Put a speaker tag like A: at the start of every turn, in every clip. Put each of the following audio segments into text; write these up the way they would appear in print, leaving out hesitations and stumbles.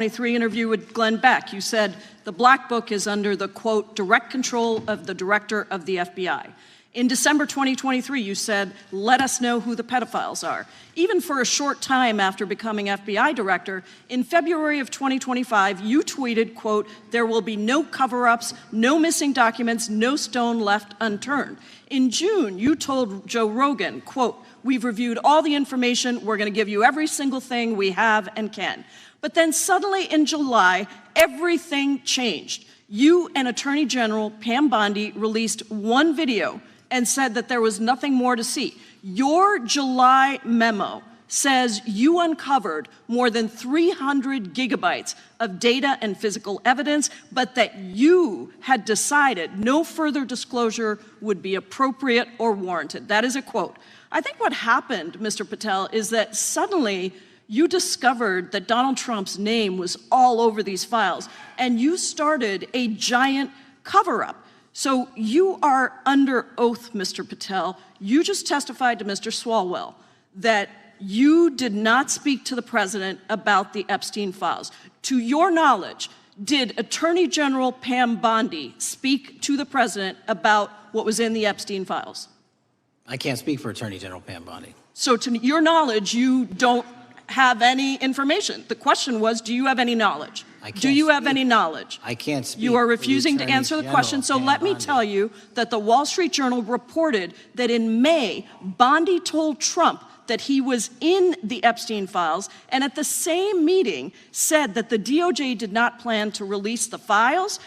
A: 2023 interview with Glenn Beck, you said the Black Book is under the, quote, direct control of the director of the FBI. In December 2023, you said, let us know who the pedophiles are. Even for a short time after becoming FBI director, in February of 2025, you tweeted, quote, there will be no cover-ups, no missing documents, no stone left unturned. In June, you told Joe Rogan, quote, we've reviewed all the information, we're gonna give you every single thing we have and can. But then suddenly in July, everything changed. You and Attorney General Pam Bondi released one video and said that there was nothing more to see. Your July memo says you uncovered more than 300 gigabytes of data and physical evidence, but that you had decided no further disclosure would be appropriate or warranted. That is a quote. I think what happened, Mr. Patel, is that suddenly you discovered that Donald Trump's name was all over these files, and you started a giant cover-up. So you are under oath, Mr. Patel. You just testified to Mr. Swalwell that you did not speak to the president about the Epstein files. To your knowledge, did Attorney General Pam Bondi speak to the president about what was in the Epstein files?
B: I can't speak for Attorney General Pam Bondi.
A: So to your knowledge, you don't have any information. The question was, do you have any knowledge? Do you have any knowledge?
B: I can't speak.
A: You are refusing to answer the question, so let me tell you that the Wall Street Journal reported that in May, Bondi told Trump that he was in the Epstein files, and at the same meeting said that the DOJ did not plan to release the files.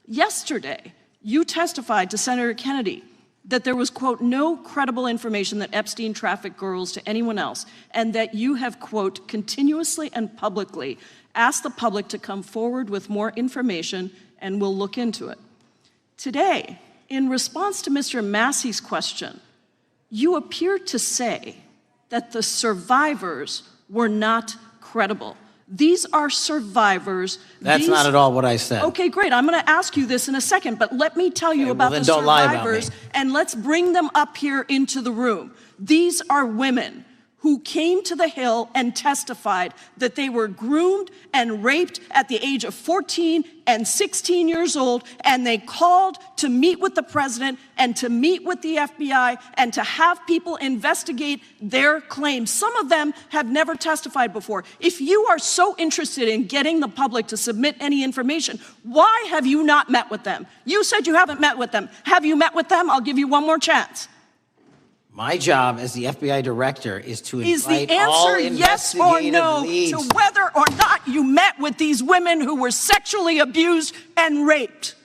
A: Yesterday, you testified to Senator Kennedy that there was, quote, no credible information that Epstein trafficked girls to anyone else, and that you have, quote, continuously and publicly asked the public to come forward with more information, and we'll look into it. Today, in response to Mr. Massey's question, you appear to say that the survivors were not credible. These are survivors.
B: That's not at all what I said.
A: Okay, great. I'm going to ask you this in a second, but let me tell you about the survivors, and let's bring them up here into the room. These are women who came to the Hill and testified that they were groomed and raped at the age of 14 and 16 years old, and they called to meet with the president and to meet with the FBI and to have people investigate their claims. Some of them have never testified before. If you are so interested in getting the public to submit any information, why have you not met with them? You said you haven't met with them. Have you met with them? I'll give you one more chance.
B: My job as the FBI director is to invite
A: Is
B: all
A: the answer yes or no
B: leads
A: to whether or not you met with these women who were sexually abused and raped?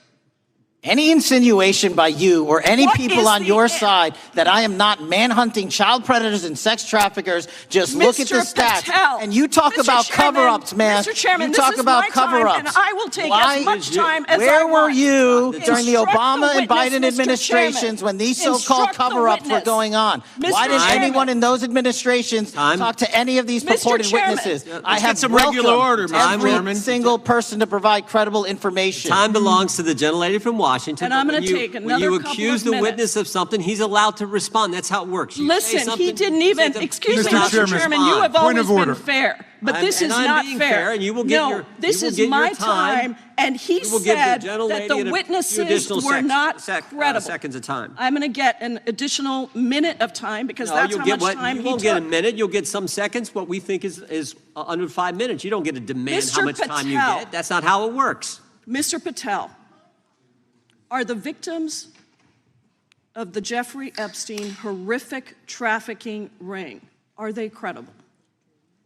B: Any insinuation by you or any people on your side that I am not manhunting child predators and sex traffickers, just look at the stats. And you talk about cover-ups, man.
A: Mr. Chairman,
B: you talk about cover-ups.
A: And I will take as much time as I
B: Where
A: want.
B: were you during the
A: Instruct
B: Obama and
A: witness,
B: Biden administrations when these so-called cover-ups were going on? Why didn't anyone in those administrations talk to any of these purported witnesses? I have
C: some regular order,
B: every single person to provide credible information.
C: Time belongs to the gentlelady from Washington.
A: And I'm going to take another couple of minutes.
C: When you accuse the witness of something, he's allowed to respond. That's how it works.
A: Listen, he didn't even, excuse me, Mr. Chairman, you have always been fair. But this is not fair.
C: And you will get
A: no, this is my time, and he said that the witnesses were not credible.
C: Seconds of time.
A: I'm going to get an additional minute of time because that's how much time he took.
C: You won't get a minute. You'll get some seconds. What we think is under 5 minutes. You don't get to demand how much time you get. That's not how it works.
A: Mr. Patel, are the victims of the Jeffrey Epstein horrific trafficking ring, are they credible?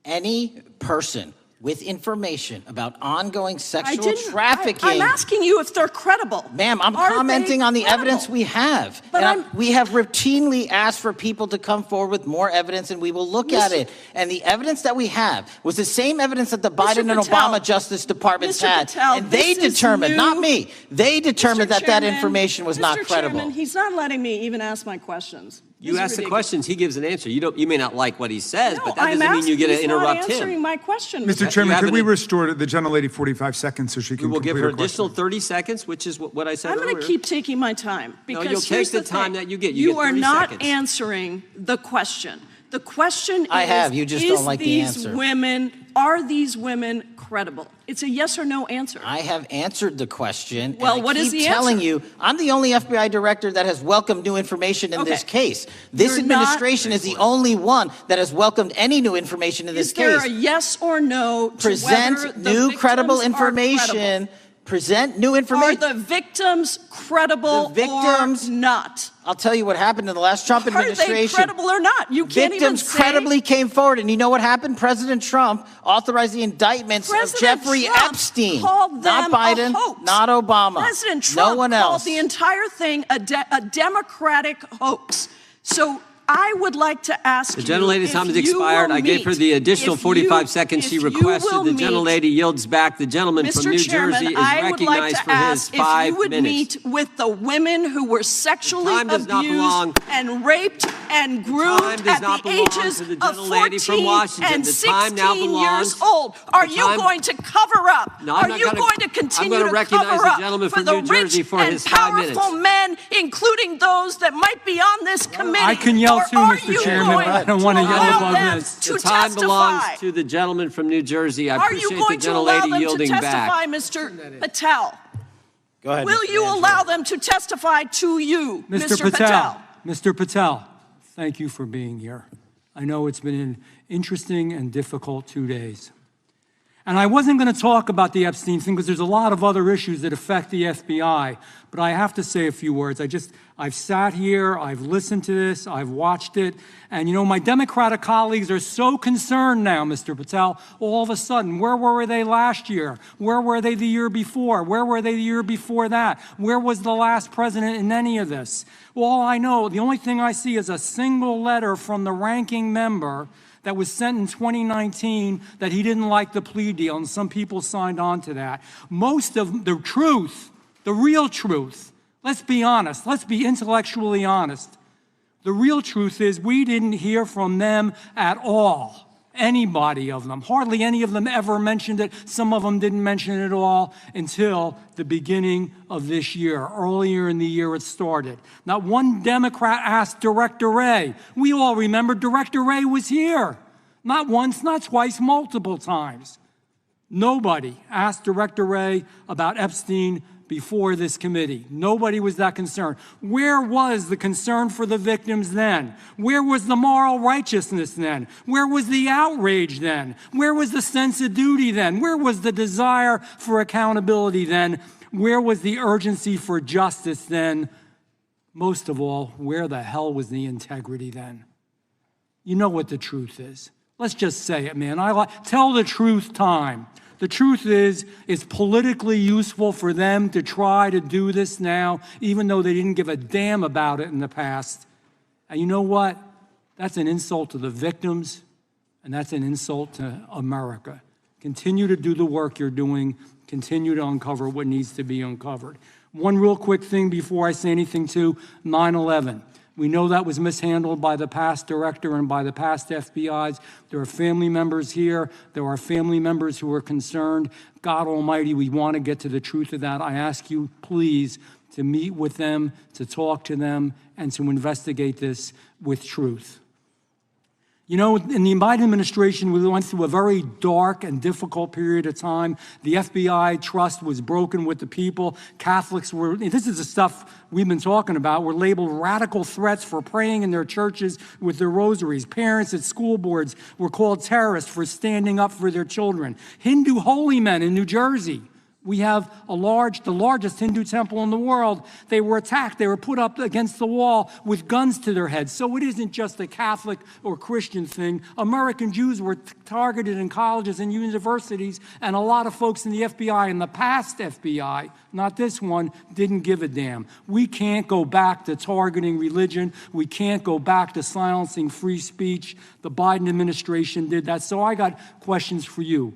B: Any person with information about ongoing sexual trafficking.
A: I'm asking you if they're credible.
B: Ma'am, I'm commenting on the evidence we have.
A: But
B: we have routinely asked for people to come forward with more evidence, and we will look at it. And the evidence that we have was the same evidence that the Biden and Obama Justice Departments had. And they determined, not me, they determined that that information was not credible.
A: Chairman, he's not letting me even ask my questions.
C: You ask the questions, he gives an answer. You may not like what he says, but that doesn't mean you get to interrupt him.
A: He's not answering my question.
D: Mr. Chairman, could we restore the gentlelady 45 seconds so she can complete her question?
C: We'll give her additional 30 seconds, which is what I said earlier.
A: I'm going to keep taking my time. Because
C: no, you'll take the time that you get.
A: You are not answering the question. The question is,
B: you just don't like the answer.
A: These women are these women credible? It's a yes or no answer.
B: I have answered the question.
A: Well,
B: and
A: what is the answer?
B: I keep telling you, I'm the only FBI director that has welcomed new information in this case. This administration is the only one that has welcomed any new information in this case.
A: Is there a yes or no to
B: present
A: whether the
B: new credible
A: victims are
B: information?
A: credible?
B: Present new information.
A: Are the victims credible or not?
B: I'll tell you what happened in the last Trump administration.
A: Are they credible or not? You can't even say.
B: Victims credibly came forward, and you know what happened? President Trump authorized the indictments of Jeffrey Epstein.
A: Called them
B: not Biden,
A: a hoax.
B: not Obama.
A: President Trump
B: no one
A: called
B: else.
A: the entire thing a Democratic hoax. So I would like to ask
C: the gentlelady's time has expired. I gave her the additional 45 seconds she requested. The gentlelady yields back. The gentleman from New Jersey is recognized for his 5 minutes.
A: If you would meet with the women who were sexually abused and raped and groomed at the ages of 14 and 16 years old. Are you going to cover up? Are you going to continue to cover up for the rich and powerful men, including those that might be on this committee?
E: I can yell too, Mr. Chairman, but I don't want to yell above this.
C: The time belongs to the gentleman from New Jersey. I appreciate the gentlelady yielding back.
A: Are you going to allow them to testify, Mr. Patel?
B: Go ahead.
A: Will you allow them to testify to you,
E: Mr. Patel? Mr. Patel, thank you for being here. I know it's been an interesting and difficult 2 days. And I wasn't going to talk about the Epstein thing because there's a lot of other issues that affect the FBI, but I have to say a few words. I've sat here, I've listened to this, I've watched it, and you know, my Democratic colleagues are so concerned now, Mr. Patel, all of a sudden. Where were they last year? Where were they the year before? Where were they the year before that? Where was the last president in any of this? All I know, the only thing I see is a single letter from the ranking member that was sent in 2019 that he didn't like the plea deal, and some people signed on to that. Most of the truth, the real truth, let's be honest, let's be intellectually honest. The real truth is we didn't hear from them at all, anybody of them. Hardly any of them ever mentioned it. Some of them didn't mention it at all until the beginning of this year. Earlier in the year it started. Not one Democrat asked Director Wray. We all remember Director Wray was here. Not once, not twice, multiple times. Nobody asked Director Wray about Epstein before this committee. Nobody was that concerned. Where was the concern for the victims then? Where was the moral righteousness then? Where was the outrage then? Where was the sense of duty then? Where was the desire for accountability then? Where was the urgency for justice then? Most of all, where the hell was the integrity then? You know what the truth is. Let's just say it, man. Tell the truth time. The truth is, it's politically useful for them to try to do this now, even though they didn't give a damn about it in the past. And you know what? That's an insult to the victims, and that's an insult to America. Continue to do the work you're doing. Continue to uncover what needs to be uncovered. One real quick thing before I say anything to 9/11. We know that was mishandled by the past director and by the past FBIs. There are family members here. There are family members who are concerned. God Almighty, we want to get to the truth of that. I ask you, please, to meet with them, to talk to them, and to investigate this with truth. You know, in the Biden administration, we went through a very dark and difficult period of time. The FBI trust was broken with the people. Catholics were, this is the stuff we've been talking about, were labeled radical threats for praying in their churches with their rosaries. Parents at school boards were called terrorists for standing up for their children. Hindu holy men in New Jersey. We have the largest Hindu temple in the world. They were attacked. They were put up against the wall with guns to their heads. So it isn't just a Catholic or Christian thing. American Jews were targeted in colleges and universities, and a lot of folks in the FBI, in the past FBI, not this one, didn't give a damn. We can't go back to targeting religion. We can't go back to silencing free speech. The Biden administration did that. So I got questions for you.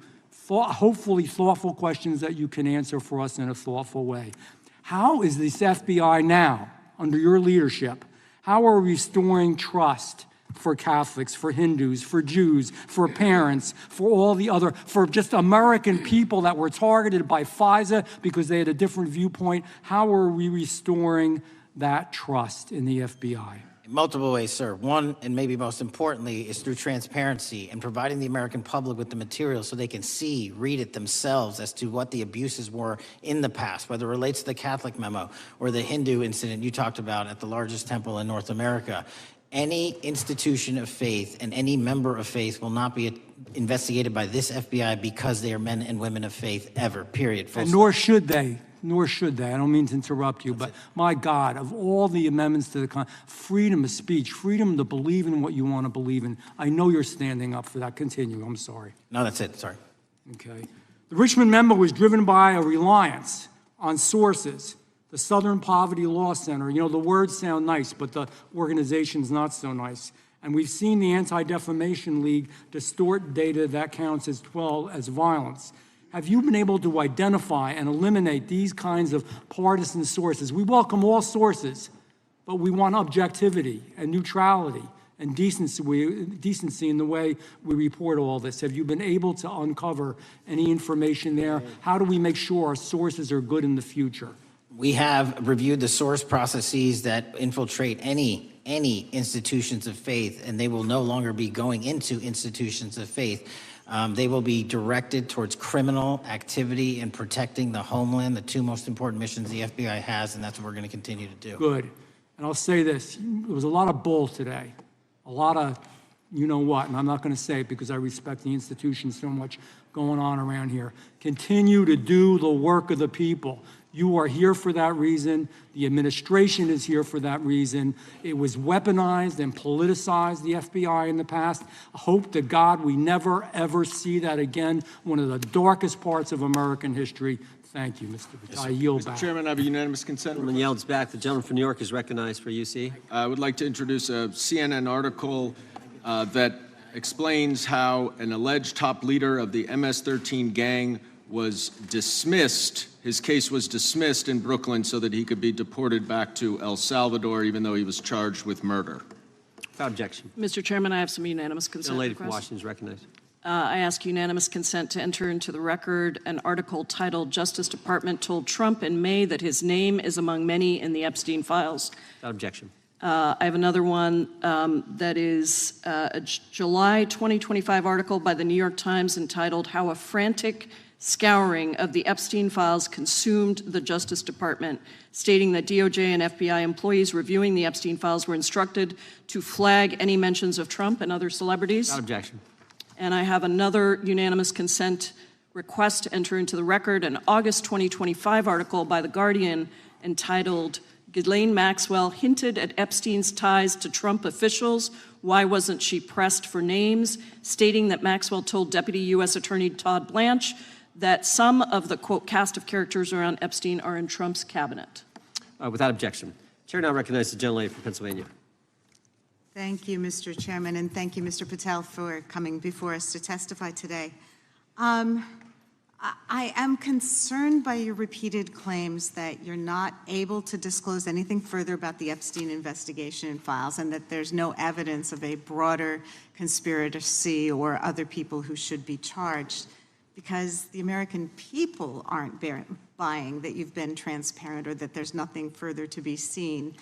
E: Hopefully thoughtful questions that you can answer for us in a thoughtful way. How is this FBI now, under your leadership, how are we restoring trust for Catholics, for Hindus, for Jews, for parents, for all the other, for just American people that were targeted by FISA because they had a different viewpoint? How are we restoring that trust in the FBI?
B: Multiple ways, sir. One, and maybe most importantly, is through transparency and providing the American public with the material so they can see, read it themselves as to what the abuses were in the past, whether it relates to the Catholic memo or the Hindu incident you talked about at the largest temple in North America. Any institution of faith and any member of faith will not be investigated by this FBI because they are men and women of faith ever, period.
E: And nor should they. Nor should they. I don't mean to interrupt you, but my God, of all the amendments to the freedom of speech, freedom to believe in what you want to believe in, I know you're standing up for that. Continue. I'm sorry.
B: No, that's it. Sorry.
E: Okay. The Richmond memo was driven by a reliance on sources. The Southern Poverty Law Center, you know, the words sound nice, but the organization's not so nice. And we've seen the Anti-Defamation League distort data that counts as violence. Have you been able to identify and eliminate these kinds of partisan sources? We welcome all sources, but we want objectivity and neutrality and decency in the way we report all this. Have you been able to uncover any information there? How do we make sure our sources are good in the future?
B: We have reviewed the source processes that infiltrate any institutions of faith, and they will no longer be going into institutions of faith. They will be directed towards criminal activity and protecting the homeland, the two most important missions the FBI has, and that's what we're going to continue to do.
E: Good. And I'll say this. There was a lot of bull today, a lot of you-know-what, and I'm not going to say it because I respect the institution so much going on around here. Continue to do the work of the people. You are here for that reason. The administration is here for that reason. It was weaponized and politicized, the FBI, in the past. I hope to God we never, ever see that again. One of the darkest parts of American history. Thank you, Mr. Patel. I yield back.
F: Mr. Chairman, I have a unanimous consent.
C: Gentleman yields back. The gentleman from New York is recognized for UC.
F: I would like to introduce a CNN article that explains how an alleged top leader of the MS-13 gang was dismissed. His case was dismissed in Brooklyn so that he could be deported back to El Salvador, even though he was charged with murder.
C: Without objection.
A: Mr. Chairman, I have some unanimous consent
C: The lady from
A: requests.
C: Washington is recognized.
A: I ask unanimous consent to enter into the record an article titled "Justice Department Told Trump in May that his name is among many in the Epstein files."
C: Without objection.
A: I have another one that is a July 2025 article by the New York Times entitled "How a Frantic Scouring of the Epstein Files Consumed the Justice Department," stating that DOJ and FBI employees reviewing the Epstein files were instructed to flag any mentions of Trump and other celebrities.
C: Without objection.
A: And I have another unanimous consent request to enter into the record an August 2025 article by The Guardian entitled "Ghislaine Maxwell Hinted at Epstein's Ties to Trump Officials. Why Wasn't She Pressed for Names?" stating that Maxwell told Deputy U.S. Attorney Todd Blanche that some of the, quote, cast of characters around Epstein are in Trump's cabinet.
C: Without objection. Chair now recognizes the gentlelady from Pennsylvania.
G: Thank you, Mr. Chairman, and thank you, Mr. Patel, for coming before us to testify today. I am concerned by your repeated claims that you're not able to disclose anything further about the Epstein investigation and files, and that there's no evidence of a broader conspiracy or other people who should be charged, because the American people aren't buying that you've been transparent or that there's nothing further to be seen.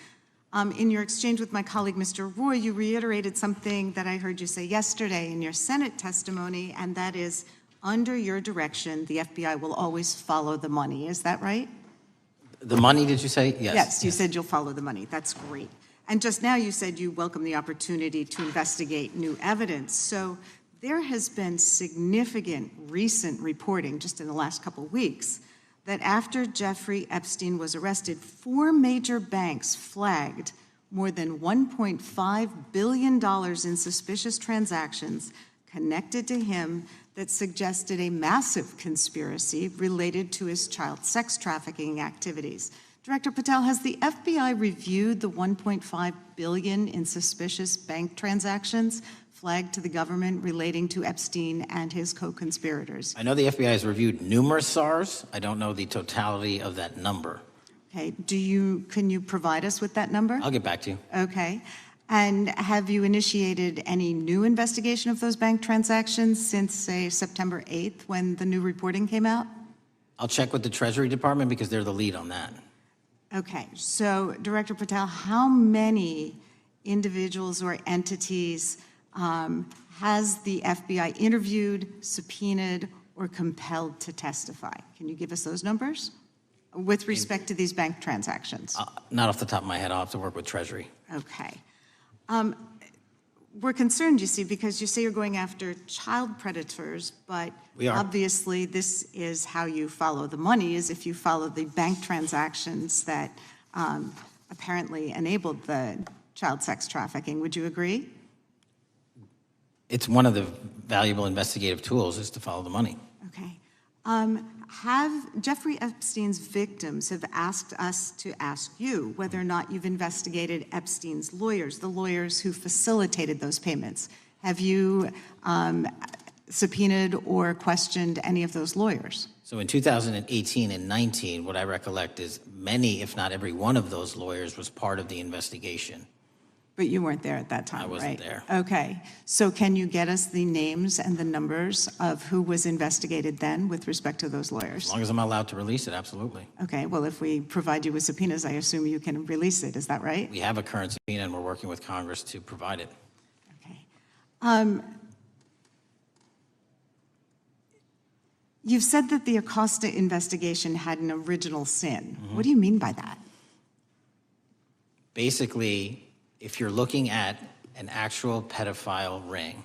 G: In your exchange with my colleague, Mr. Roy, you reiterated something that I heard you say yesterday in your Senate testimony, and that is, under your direction, the FBI will always follow the money. Is that right?
B: The money, did you say? Yes.
G: Yes, you said you'll follow the money. That's great. And just now you said you welcome the opportunity to investigate new evidence. So there has been significant recent reporting just in the last couple of weeks that after Jeffrey Epstein was arrested, 4 major banks flagged more than $1.5 billion in suspicious transactions connected to him that suggested a massive conspiracy related to his child sex trafficking activities. Director Patel, has the FBI reviewed the $1.5 billion in suspicious bank transactions flagged to the government relating to Epstein and his co-conspirators?
B: I know the FBI has reviewed numerous SARs. I don't know the totality of that number.
G: Okay, can you provide us with that number?
B: I'll get back to you.
G: Okay. And have you initiated any new investigation of those bank transactions since, say, September 8th, when the new reporting came out?
B: I'll check with the Treasury Department because they're the lead on that.
G: Okay. So, Director Patel, how many individuals or entities has the FBI interviewed, subpoenaed, or compelled to testify? Can you give us those numbers with respect to these bank transactions?
B: Not off the top of my head. I'll have to work with Treasury.
G: Okay. We're concerned, you see, because you say you're going after child predators, but obviously this is how you follow the money, is if you follow the bank transactions that apparently enabled the child sex trafficking. Would you agree?
B: It's one of the valuable investigative tools is to follow the money.
G: Okay. Have Jeffrey Epstein's victims have asked us to ask you whether or not you've investigated Epstein's lawyers, the lawyers who facilitated those payments? Have you subpoenaed or questioned any of those lawyers?
B: So in 2018 and 19, what I recollect is many, if not every one of those lawyers was part of the investigation.
G: But you weren't there at that time, right?
B: I wasn't there.
G: Okay. So can you get us the names and the numbers of who was investigated then with respect to those lawyers?
B: As long as I'm allowed to release it, absolutely.
G: Okay. Well, if we provide you with subpoenas, I assume you can release it. Is that right?
B: We have a current subpoena, and we're working with Congress to provide it.
G: Okay. You've said that the Acosta investigation had an original sin. What do you mean by that?
B: Basically, if you're looking at an actual pedophile ring,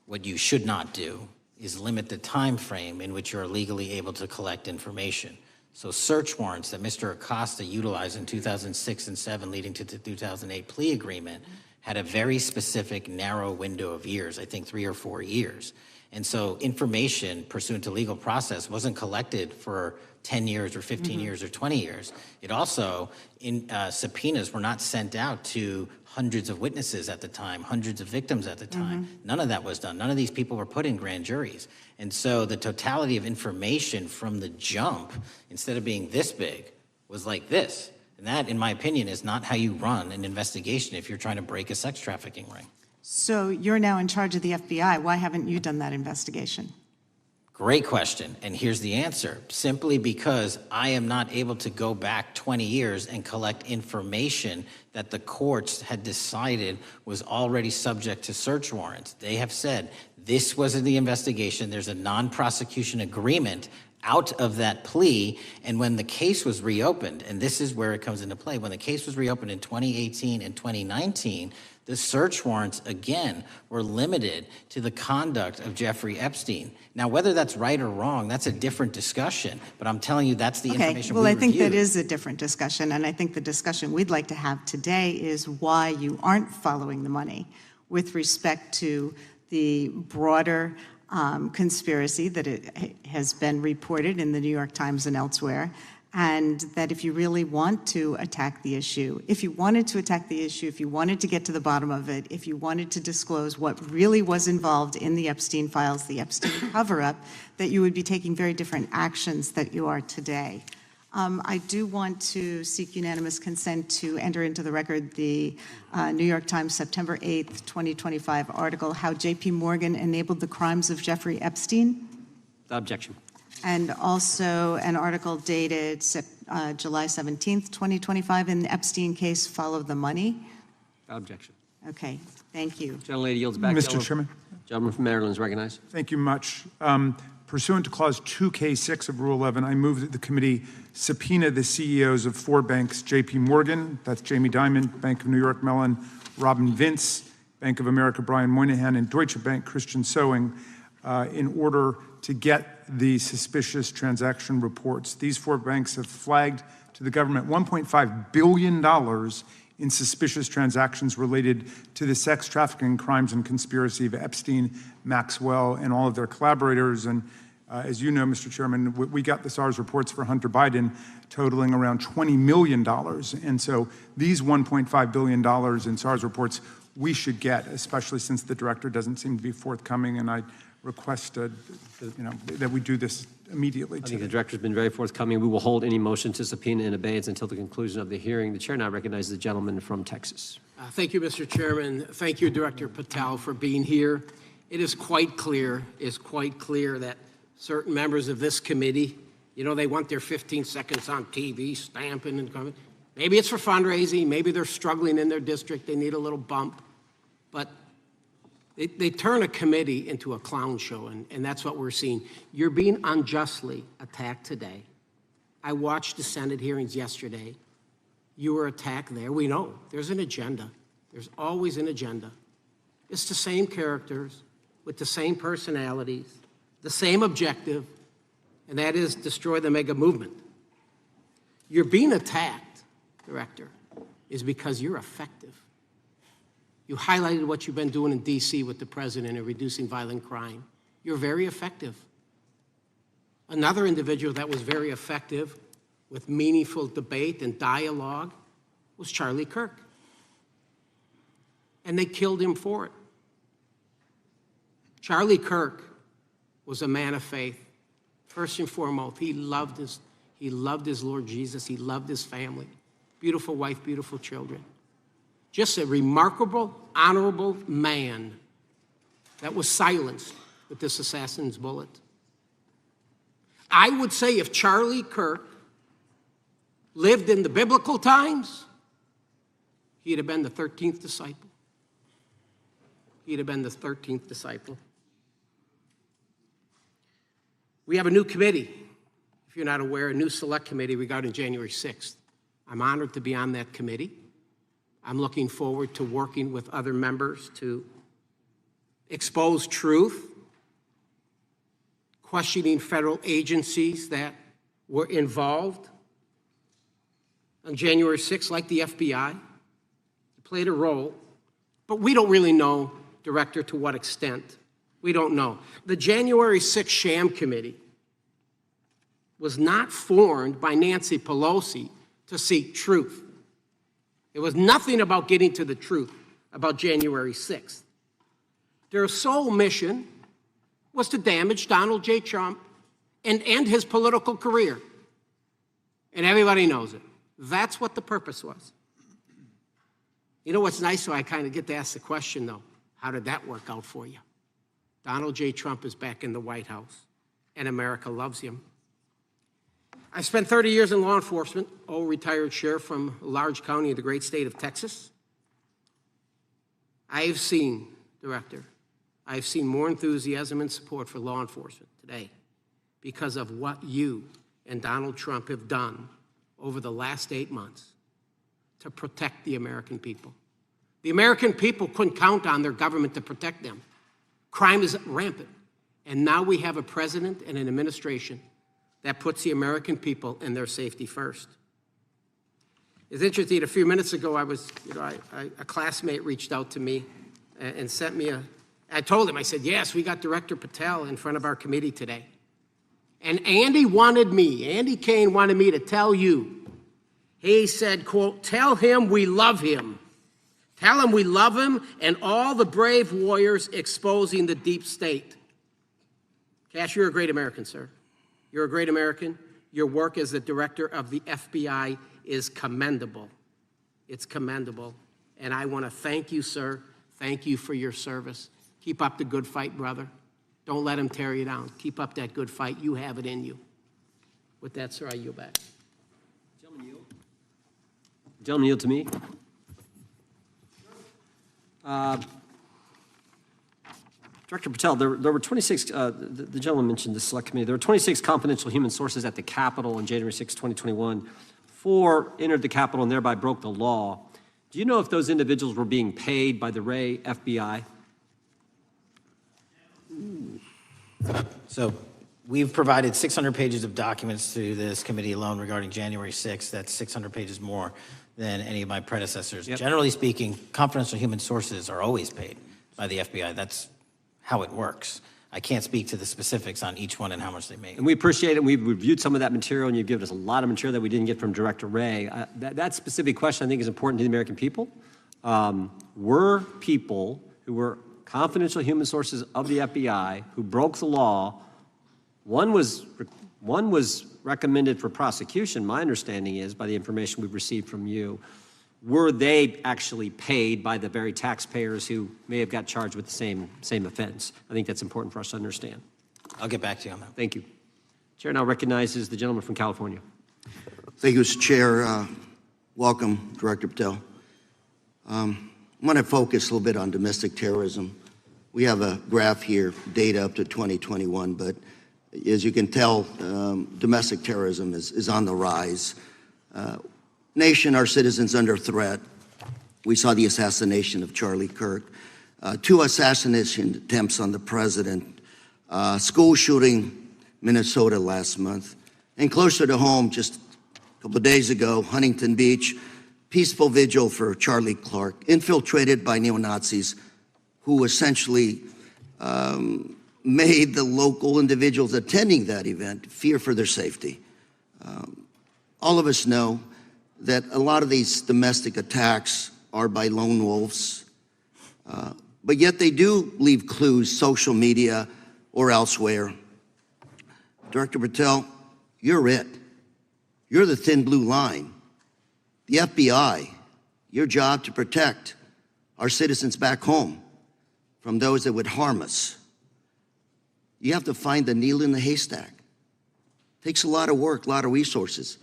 B: what you should not do is limit the time frame in which you're legally able to collect information. So search warrants that Mr. Acosta utilized in 2006 and 7 leading to the 2008 plea agreement had a very specific narrow window of years, I think 3 or 4 years. And so information pursuant to legal process wasn't collected for 10 years or 15 years or 20 years. It also, subpoenas were not sent out to hundreds of witnesses at the time, hundreds of victims at the time. None of that was done. None of these people were put in grand juries. And so the totality of information from the jump, instead of being this big, was like this. And that, in my opinion, is not how you run an investigation if you're trying to break a sex trafficking ring.
G: So you're now in charge of the FBI. Why haven't you done that investigation?
B: Great question, and here's the answer. Simply because I am not able to go back 20 years and collect information that the courts had decided was already subject to search warrants. They have said, this was the investigation, there's a non-prosecution agreement out of that plea, and when the case was reopened, and this is where it comes into play, when the case was reopened in 2018 and 2019, the search warrants, again, were limited to the conduct of Jeffrey Epstein. Now, whether that's right or wrong, that's a different discussion, but I'm telling you that's the information we reviewed.
G: I think that is a different discussion, and I think the discussion we'd like to have today is why you aren't following the money with respect to the broader conspiracy that it has been reported in the New York Times and elsewhere, and that if you really want to attack the issue, if you wanted to attack the issue, if you wanted to get to the bottom of it, if you wanted to disclose what really was involved in the Epstein files, the Epstein cover-up, that you would be taking very different actions that you are today. I do want to seek unanimous consent to enter into the record the New York Times September 8th, 2025 article, How J.P. Morgan Enabled the Crimes of Jeffrey Epstein.
C: Objection.
G: And also an article dated July 17th, 2025 in the Epstein case, Follow the Money.
C: Objection.
G: Okay, thank you.
C: Gentlelady yields back.
D: Mr. Chairman.
C: Gentleman from Maryland is recognized.
D: Thank you much. Pursuant to Clause 2K6 of Rule 11, I move that the committee subpoena the CEOs of 4 banks, J.P. Morgan, that's Jamie Dimon, Bank of New York Mellon, Robin Vince, Bank of America, Brian Moynihan, and Deutsche Bank, Christian Sowing, in order to get the suspicious transaction reports. These 4 banks have flagged to the government $1.5 billion in suspicious transactions related to the sex trafficking crimes and conspiracy of Epstein, Maxwell, and all of their collaborators. And as you know, Mr. Chairman, we got the SARS reports for Hunter Biden totaling around $20 million. And so these $1.5 billion in SARS reports we should get, especially since the director doesn't seem to be forthcoming. And I request that we do this immediately.
C: I think the director's been very forthcoming. We will hold any motion to subpoena in abeyance until the conclusion of the hearing. The chair now recognizes the gentleman from Texas.
H: Thank you, Mr. Chairman. Thank you, Director Patel, for being here. It is quite clear that certain members of this committee, they want their 15 seconds on TV, stamping and coming. Maybe it's for fundraising. Maybe they're struggling in their district. They need a little bump. But they turn a committee into a clown show, and that's what we're seeing. You're being unjustly attacked today. I watched the Senate hearings yesterday. You were attacked there. We know there's an agenda. There's always an agenda. It's the same characters with the same personalities, the same objective, and that is destroy the mega movement. You're being attacked, Director, is because you're effective. You highlighted what you've been doing in D.C. with the president in reducing violent crime. You're very effective. Another individual that was very effective with meaningful debate and dialogue was Charlie Kirk. And they killed him for it. Charlie Kirk was a man of faith. First and foremost, he loved his Lord Jesus. He loved his family. Beautiful wife, beautiful children. Just a remarkable, honorable man that was silenced with this assassin's bullet. I would say if Charlie Kirk lived in the biblical times, he'd have been the 13th disciple. He'd have been the 13th disciple. We have a new committee, if you're not aware, a new select committee regarding January 6th. I'm honored to be on that committee. I'm looking forward to working with other members to expose truth, questioning federal agencies that were involved on January 6th, like the FBI, played a role, but we don't really know, Director, to what extent. We don't know. The January 6th sham committee was not formed by Nancy Pelosi to seek truth. It was nothing about getting to the truth about January 6th. Their sole mission was to damage Donald J. Trump and end his political career. And everybody knows it. That's what the purpose was. You know what's nice, so I kind of get to ask the question, though, how did that work out for you? Donald J. Trump is back in the White House, and America loves him. I spent 30 years in law enforcement, retired sheriff from a large county in the great state of Texas. I've seen, Director, I've seen more enthusiasm and support for law enforcement today because of what you and Donald Trump have done over the last 8 months to protect the American people. The American people couldn't count on their government to protect them. Crime is rampant. And now we have a president and an administration that puts the American people and their safety first. It's interesting, a few minutes ago, a classmate reached out to me and sent me I told him, I said, yes, we got Director Patel in front of our committee today. And Andy Kane wanted me to tell you, he said, quote, tell him we love him. Tell him we love him and all the brave warriors exposing the deep state. Cash, you're a great American, sir. You're a great American. Your work as the director of the FBI is commendable. It's commendable. And I want to thank you, sir. Thank you for your service. Keep up the good fight, brother. Don't let him tear you down. Keep up that good fight. You have it in you. With that, sir, I yield back.
C: Gentleman yield to me. Director Patel, there were 26, the gentleman mentioned the select committee, there were 26 confidential human sources at the Capitol on January 6, 2021. 4 entered the Capitol and thereby broke the law. Do you know if those individuals were being paid by the Ray FBI?
B: So we've provided 600 pages of documents to this committee alone regarding January 6th. That's 600 pages more than any of my predecessors. Yep. Generally speaking, confidential human sources are always paid by the FBI. That's how it works. I can't speak to the specifics on each one and how much they make.
C: And we appreciate it. We've reviewed some of that material, and you've given us a lot of material that we didn't get from Director Ray. That specific question, I think, is important to the American people. Were people who were confidential human sources of the FBI who broke the law, one was recommended for prosecution, my understanding is, by the information we've received from you. Were they actually paid by the very taxpayers who may have got charged with the same offense? I think that's important for us to understand.
B: I'll get back to you on that.
C: Thank you. Chair now recognizes the gentleman from California.
I: Thank you, Mr. Chair. Welcome, Director Patel. I want to focus a little bit on domestic terrorism. We have a graph here, data up to 2021, but as you can tell, domestic terrorism is on the rise. Nation, our citizens under threat. We saw the assassination of Charlie Kirk, 2 assassination attempts on the president, school shooting, Minnesota last month, and closer to home, just a couple of days ago, Huntington Beach, peaceful vigil for Charlie Clark, infiltrated by neo-Nazis who essentially made the local individuals attending that event fear for their safety. All of us know that a lot of these domestic attacks are by lone wolves, but yet they do leave clues, social media or elsewhere. Director Patel, you're it. You're the thin blue line. The FBI, your job to protect our citizens back home from those that would harm us. You have to find the needle in the haystack. Takes a lot of work, a lot of resources.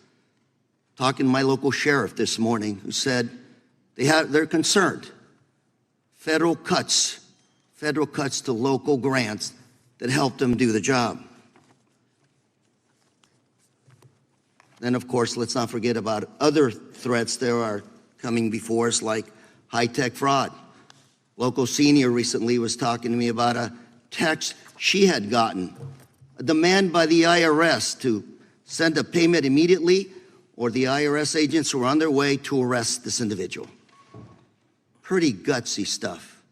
I: Talking to my local sheriff this morning who said they're concerned. Federal cuts to local grants that help them do the job. Then, of course, let's not forget about other threats that are coming before us, like high-tech fraud. Local senior recently was talking to me about a text she had gotten, a demand by the IRS to send a payment immediately, or the IRS agents were on their way to arrest this individual. Pretty gutsy stuff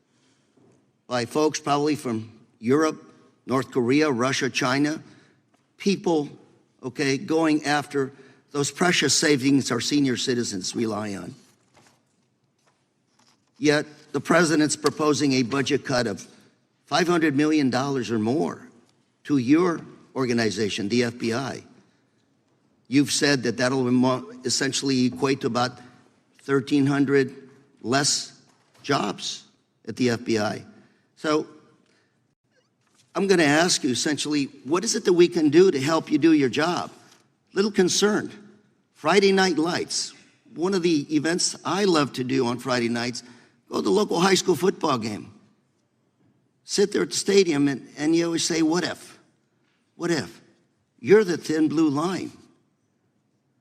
I: by folks probably from Europe, North Korea, Russia, China, people, okay, going after those precious savings our senior citizens rely on. Yet the president's proposing a budget cut of $500 million or more to your organization, the FBI. You've said that that'll essentially equate to about 1,300 less jobs at the FBI. So I'm going to ask you essentially, what is it that we can do to help you do your job? Little concerned. Friday night lights. One of the events I love to do on Friday nights, go to the local high school football game. Sit there at the stadium and you always say, what if? What if? You're the thin blue line.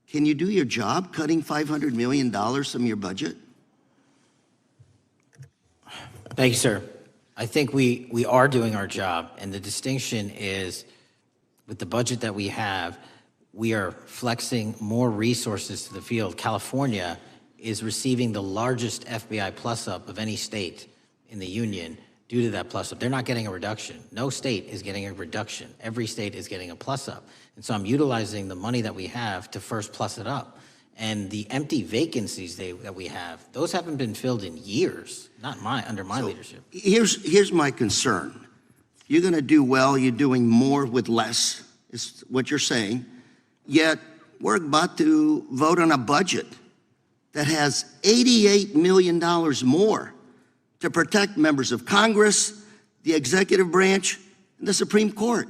I: Can you do your job cutting $500 million from your budget?
B: Thank you, sir. I think we are doing our job, and the distinction is with the budget that we have, we are flexing more resources to the field. California is receiving the largest FBI plus-up of any state in the union due to that plus-up. They're not getting a reduction. No state is getting a reduction. Every state is getting a plus-up. And so I'm utilizing the money that we have to first plus it up. And the empty vacancies that we have, those haven't been filled in years, not under my leadership.
I: Here's my concern. You're going to do well, you're doing more with less, is what you're saying. Yet we're about to vote on a budget that has $88 million more to protect members of Congress, the executive branch, and the Supreme Court.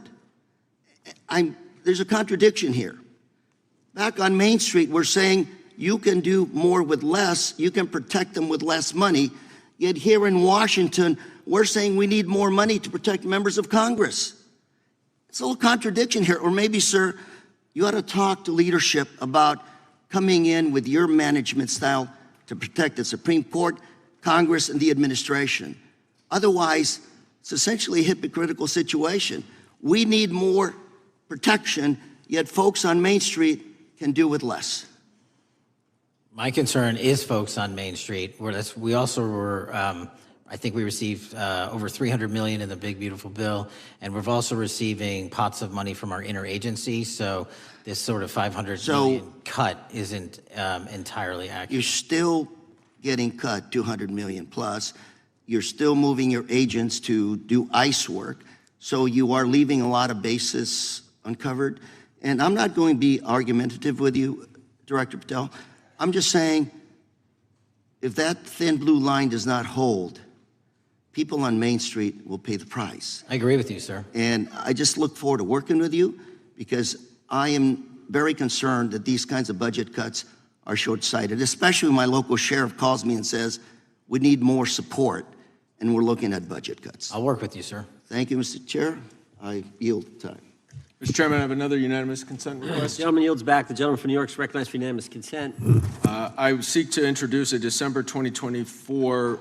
I: There's a contradiction here. Back on Main Street, we're saying you can do more with less, you can protect them with less money, yet here in Washington, we're saying we need more money to protect members of Congress. It's a little contradiction here, or maybe, sir, you ought to talk to leadership about coming in with your management style to protect the Supreme Court, Congress, and the administration. Otherwise, it's essentially a hypocritical situation. We need more protection, yet folks on Main Street can do with less.
B: My concern is folks on Main Street. We also were, I think we received over $300 million in the big, beautiful bill, and we're also receiving pots of money from our interagency, so this sort of $500 million cut isn't entirely accurate.
I: You're still getting cut $200 million plus. You're still moving your agents to do ICE work, so you are leaving a lot of bases uncovered. And I'm not going to be argumentative with you, Director Patel. I'm just saying, if that thin blue line does not hold, people on Main Street will pay the price.
B: I agree with you, sir.
I: And I just look forward to working with you, because I am very concerned that these kinds of budget cuts are short-sighted, especially when my local sheriff calls me and says, we need more support, and we're looking at budget cuts.
B: I'll work with you, sir.
I: Thank you, Mr. Chair. I yield time.
F: Mr. Chairman, I have another unanimous consent request.
C: The gentleman yields back. The gentleman from New York is recognized for unanimous consent.
F: I seek to introduce a December 2024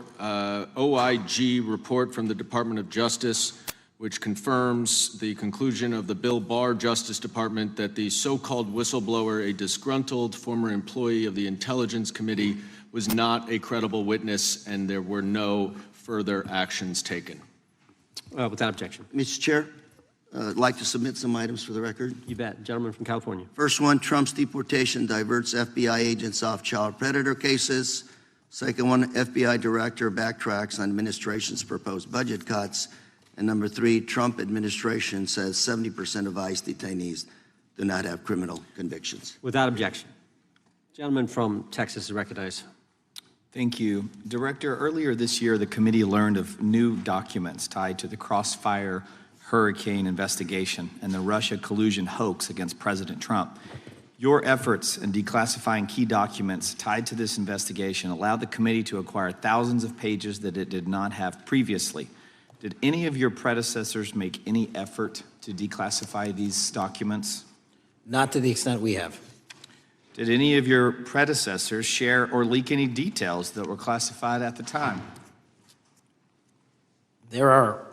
F: OIG report from the Department of Justice, which confirms the conclusion of the Bill Barr Justice Department that the so-called whistleblower, a disgruntled former employee of the Intelligence Committee, was not a credible witness, and there were no further actions taken.
C: Without objection.
I: Mr. Chair, I'd like to submit some items for the record.
C: You bet. Gentleman from California.
I: First one, Trump's deportation diverts FBI agents off child predator cases. Second one, FBI director backtracks on administration's proposed budget cuts. And number three, Trump administration says 70% of ICE detainees do not have criminal convictions.
C: Without objection. Gentleman from Texas is recognized.
J: Thank you. Director, earlier this year, the committee learned of new documents tied to the Crossfire Hurricane investigation and the Russia collusion hoax against President Trump. Your efforts in declassifying key documents tied to this investigation allowed the committee to acquire thousands of pages that it did not have previously. Did any of your predecessors make any effort to declassify these documents?
B: Not to the extent we have.
J: Did any of your predecessors share or leak any details that were classified at the time?
B: There are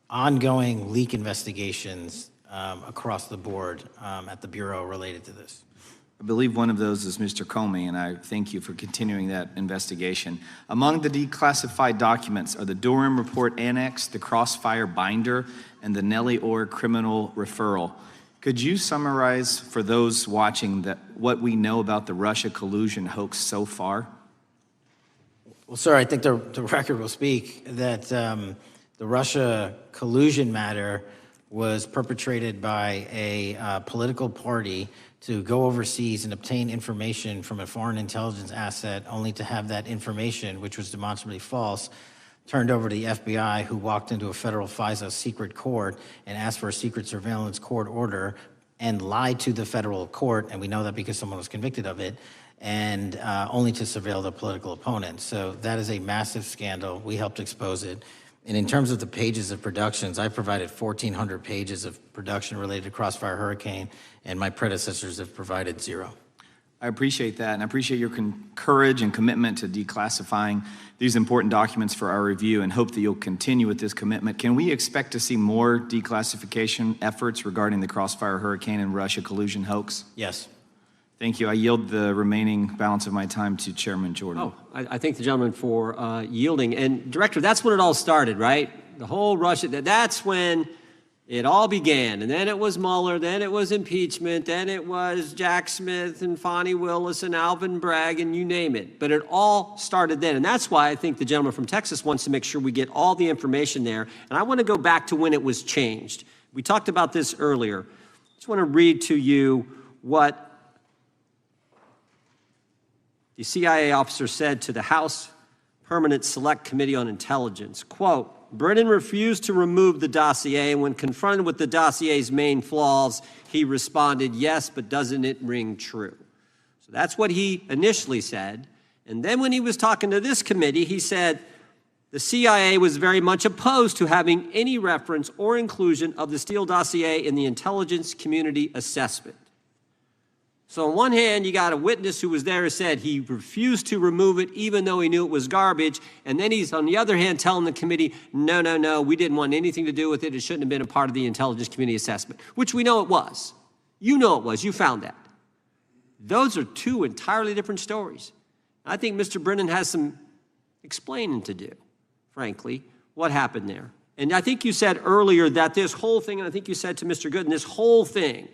B: ongoing leak investigations across the board at the Bureau related to this.
J: I believe one of those is Mr. Comey, and I thank you for continuing that investigation. Among the declassified documents are the Durham Report Annex, the Crossfire Binder, and the Nellie Orr Criminal Referral. Could you summarize for those watching what we know about the Russia collusion hoax so far?
B: Well, sir, I think the record will speak that the Russia collusion matter was perpetrated by a political party to go overseas and obtain information from a foreign intelligence asset, only to have that information, which was demonstrably false, turned over to the FBI, who walked into a federal FISA secret court and asked for a secret surveillance court order and lied to the federal court, and we know that because someone was convicted of it, and only to surveil the political opponent. So that is a massive scandal. We helped expose it. And in terms of the pages of productions, I provided 1,400 pages of production related to Crossfire Hurricane, and my predecessors have provided 0.
J: I appreciate that, and I appreciate your courage and commitment to declassifying these important documents for our review, and hope that you'll continue with this commitment. Can we expect to see more declassification efforts regarding the Crossfire Hurricane and Russia collusion hoax?
B: Yes.
J: Thank you. I yield the remaining balance of my time to Chairman Jordan.
C: Oh, I thank the gentleman for yielding. And Director, that's when it all started, right? The whole Russia, that's when it all began. And then it was Mueller, then it was impeachment, then it was Jack Smith and Fonnie Willis and Alvin Bragg and you name it. But it all started then. And that's why I think the gentleman from Texas wants to make sure we get all the information there. And I want to go back to when it was changed. We talked about this earlier. I just want to read to you what the CIA officer said to the House Permanent Select Committee on Intelligence, quote, Brennan refused to remove the dossier, and when confronted with the dossier's main flaws, he responded, yes, but doesn't it ring true? So that's what he initially said. And then when he was talking to this committee, he said the CIA was very much opposed to having any reference or inclusion of the Steele dossier in the intelligence community assessment. So on one hand, you got a witness who was there who said he refused to remove it even though he knew it was garbage. And then he's, on the other hand, telling the committee, no, we didn't want anything to do with it. It shouldn't have been a part of the intelligence community assessment, which we know it was. You know it was. You found that. Those are two entirely different stories. I think Mr. Brennan has some explaining to do, frankly, what happened there. And I think you said earlier that this whole thing, and I think you said to Mr. Gooden, this whole thing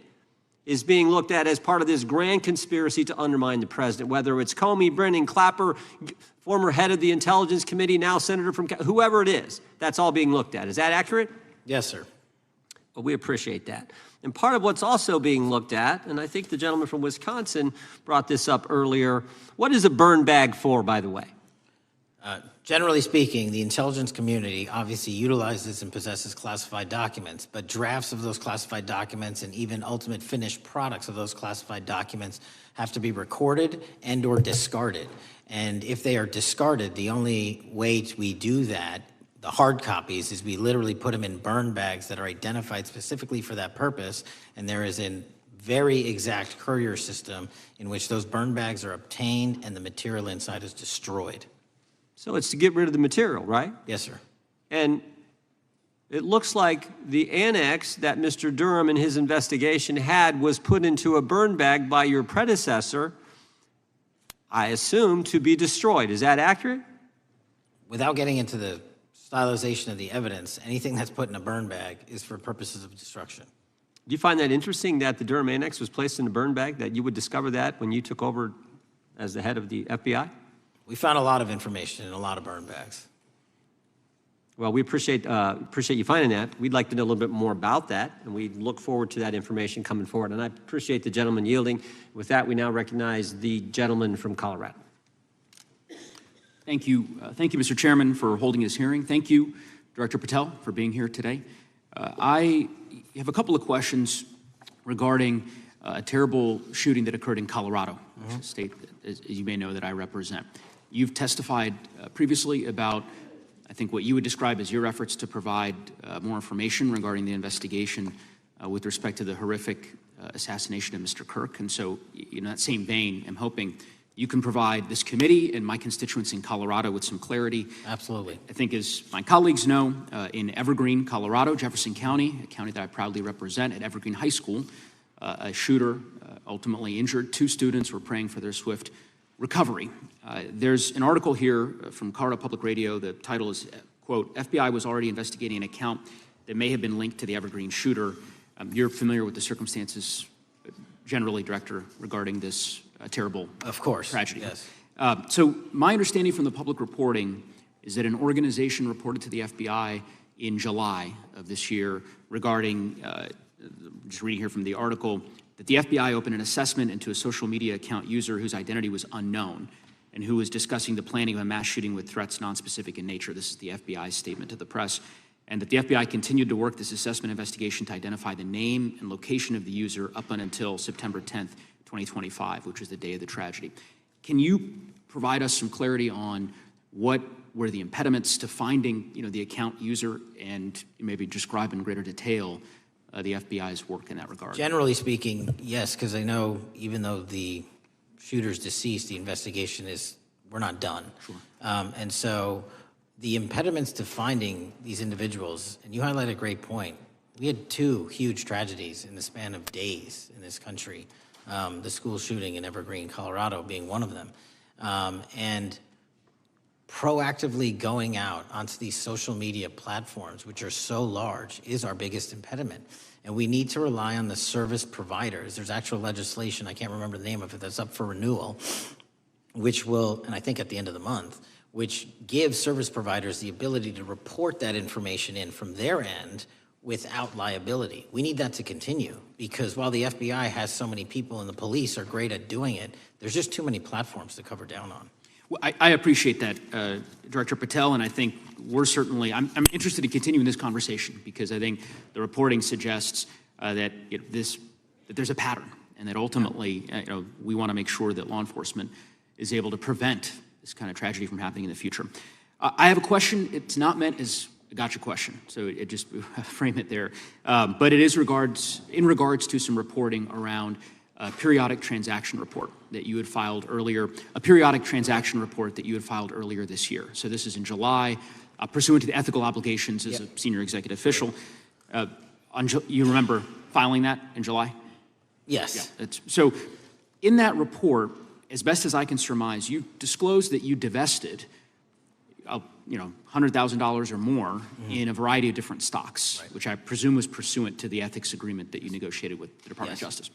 C: is being looked at as part of this grand conspiracy to undermine the president, whether it's Comey, Brennan, Clapper, former head of the Intelligence Committee, now senator from, whoever it is, that's all being looked at. Is that accurate?
B: Yes, sir.
C: Well, we appreciate that. And part of what's also being looked at, and I think the gentleman from Wisconsin brought this up earlier, what is a burn bag for, by the way?
B: Generally speaking, the intelligence community obviously utilizes and possesses classified documents, but drafts of those classified documents and even ultimate finished products of those classified documents have to be recorded and or discarded. And if they are discarded, the only way we do that, the hard copies, is we literally put them in burn bags that are identified specifically for that purpose, and there is a very exact courier system in which those burn bags are obtained and the material inside is destroyed.
C: So it's to get rid of the material, right?
B: Yes, sir.
C: And it looks like the annex that Mr. Durham in his investigation had was put into a burn bag by your predecessor, I assume, to be destroyed. Is that accurate?
B: Without getting into the stylization of the evidence, anything that's put in a burn bag is for purposes of destruction.
C: Do you find that interesting that the Durham annex was placed in a burn bag, that you would discover that when you took over as the head of the FBI?
B: We found a lot of information in a lot of burn bags.
C: Well, we appreciate you finding that. We'd like to know a little bit more about that, and we look forward to that information coming forward. And I appreciate the gentleman yielding. With that, we now recognize the gentleman from Colorado.
K: Thank you. Thank you, Mr. Chairman, for holding this hearing. Thank you, Director Patel, for being here today. I have a couple of questions regarding a terrible shooting that occurred in Colorado, a state, as you may know, that I represent. You've testified previously about, I think, what you would describe as your efforts to provide more information regarding the investigation with respect to the horrific assassination of Mr. Kirk. And so, in that same vein, I'm hoping you can provide this committee and my constituents in Colorado with some clarity.
B: Absolutely.
K: I think, as my colleagues know, in Evergreen, Colorado, Jefferson County, a county that I proudly represent, at Evergreen High School, a shooter ultimately injured. 2 students were praying for their swift recovery. There's an article here from Colorado Public Radio. The title is, quote, FBI was already investigating an account that may have been linked to the Evergreen shooter. You're familiar with the circumstances generally, Director, regarding this terrible tragedy.
B: Yes.
K: So my understanding from the public reporting is that an organization reported to the FBI in July of this year regarding, just reading here from the article, that the FBI opened an assessment into a social media account user whose identity was unknown and who was discussing the planning of a mass shooting with threats nonspecific in nature. This is the FBI's statement to the press. And that the FBI continued to work this assessment investigation to identify the name and location of the user up until September 10th, 2025, which was the day of the tragedy. Can you provide us some clarity on what were the impediments to finding, the account user, and maybe describe in greater detail the FBI's work in that regard?
B: Generally speaking, yes, because I know even though the shooter's deceased, the investigation we're not done.
K: Sure.
B: And so the impediments to finding these individuals, and you highlight a great point. We had 2 huge tragedies in the span of days in this country, the school shooting in Evergreen, Colorado being one of them. And proactively going out onto these social media platforms, which are so large, is our biggest impediment. And we need to rely on the service providers. There's actual legislation, I can't remember the name of it, that's up for renewal, which will, and I think at the end of the month, which gives service providers the ability to report that information in from their end without liability. We need that to continue, because while the FBI has so many people and the police are great at doing it, there's just too many platforms to cover down on.
K: Well, I appreciate that, Director Patel, and I think we're certainly, I'm interested in continuing this conversation, because I think the reporting suggests that there's a pattern, and that ultimately, we want to make sure that law enforcement is able to prevent this kind of tragedy from happening in the future. I have a question. It's not meant as a gotcha question, so it just frame it there. But it is in regards to some reporting around a periodic transaction report that you had filed earlier, this year. So this is in July, pursuant to the ethical obligations as a senior executive official. You remember filing that in July?
B: Yes.
K: Yeah, so in that report, as best as I can surmise, you disclosed that you divested $100,000 or more in a variety of different stocks, which I presume was pursuant to the ethics agreement that you negotiated with the Department of Justice.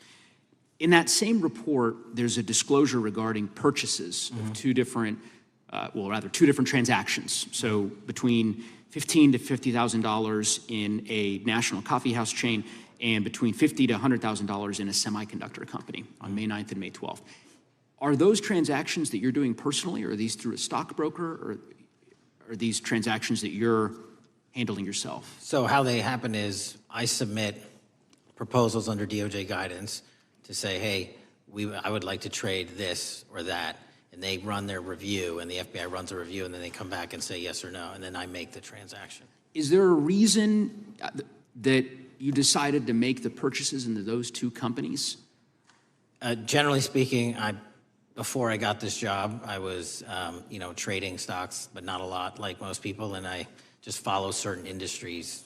K: In that same report, there's a disclosure regarding purchases of 2 different transactions. So between $15,000 to $50,000 in a national coffeehouse chain, and between $50,000 to $100,000 in a semiconductor company on May 9th and May 12th. Are those transactions that you're doing personally, or are these through a stockbroker? Or are these transactions that you're handling yourself?
B: So how they happen is I submit proposals under DOJ guidance to say, hey, I would like to trade this or that, and they run their review, and the FBI runs a review, and then they come back and say yes or no, and then I make the transaction.
K: Is there a reason that you decided to make the purchases into those two companies?
B: Generally speaking, before I got this job, I was, trading stocks, but not a lot, like most people, and I just follow certain industries,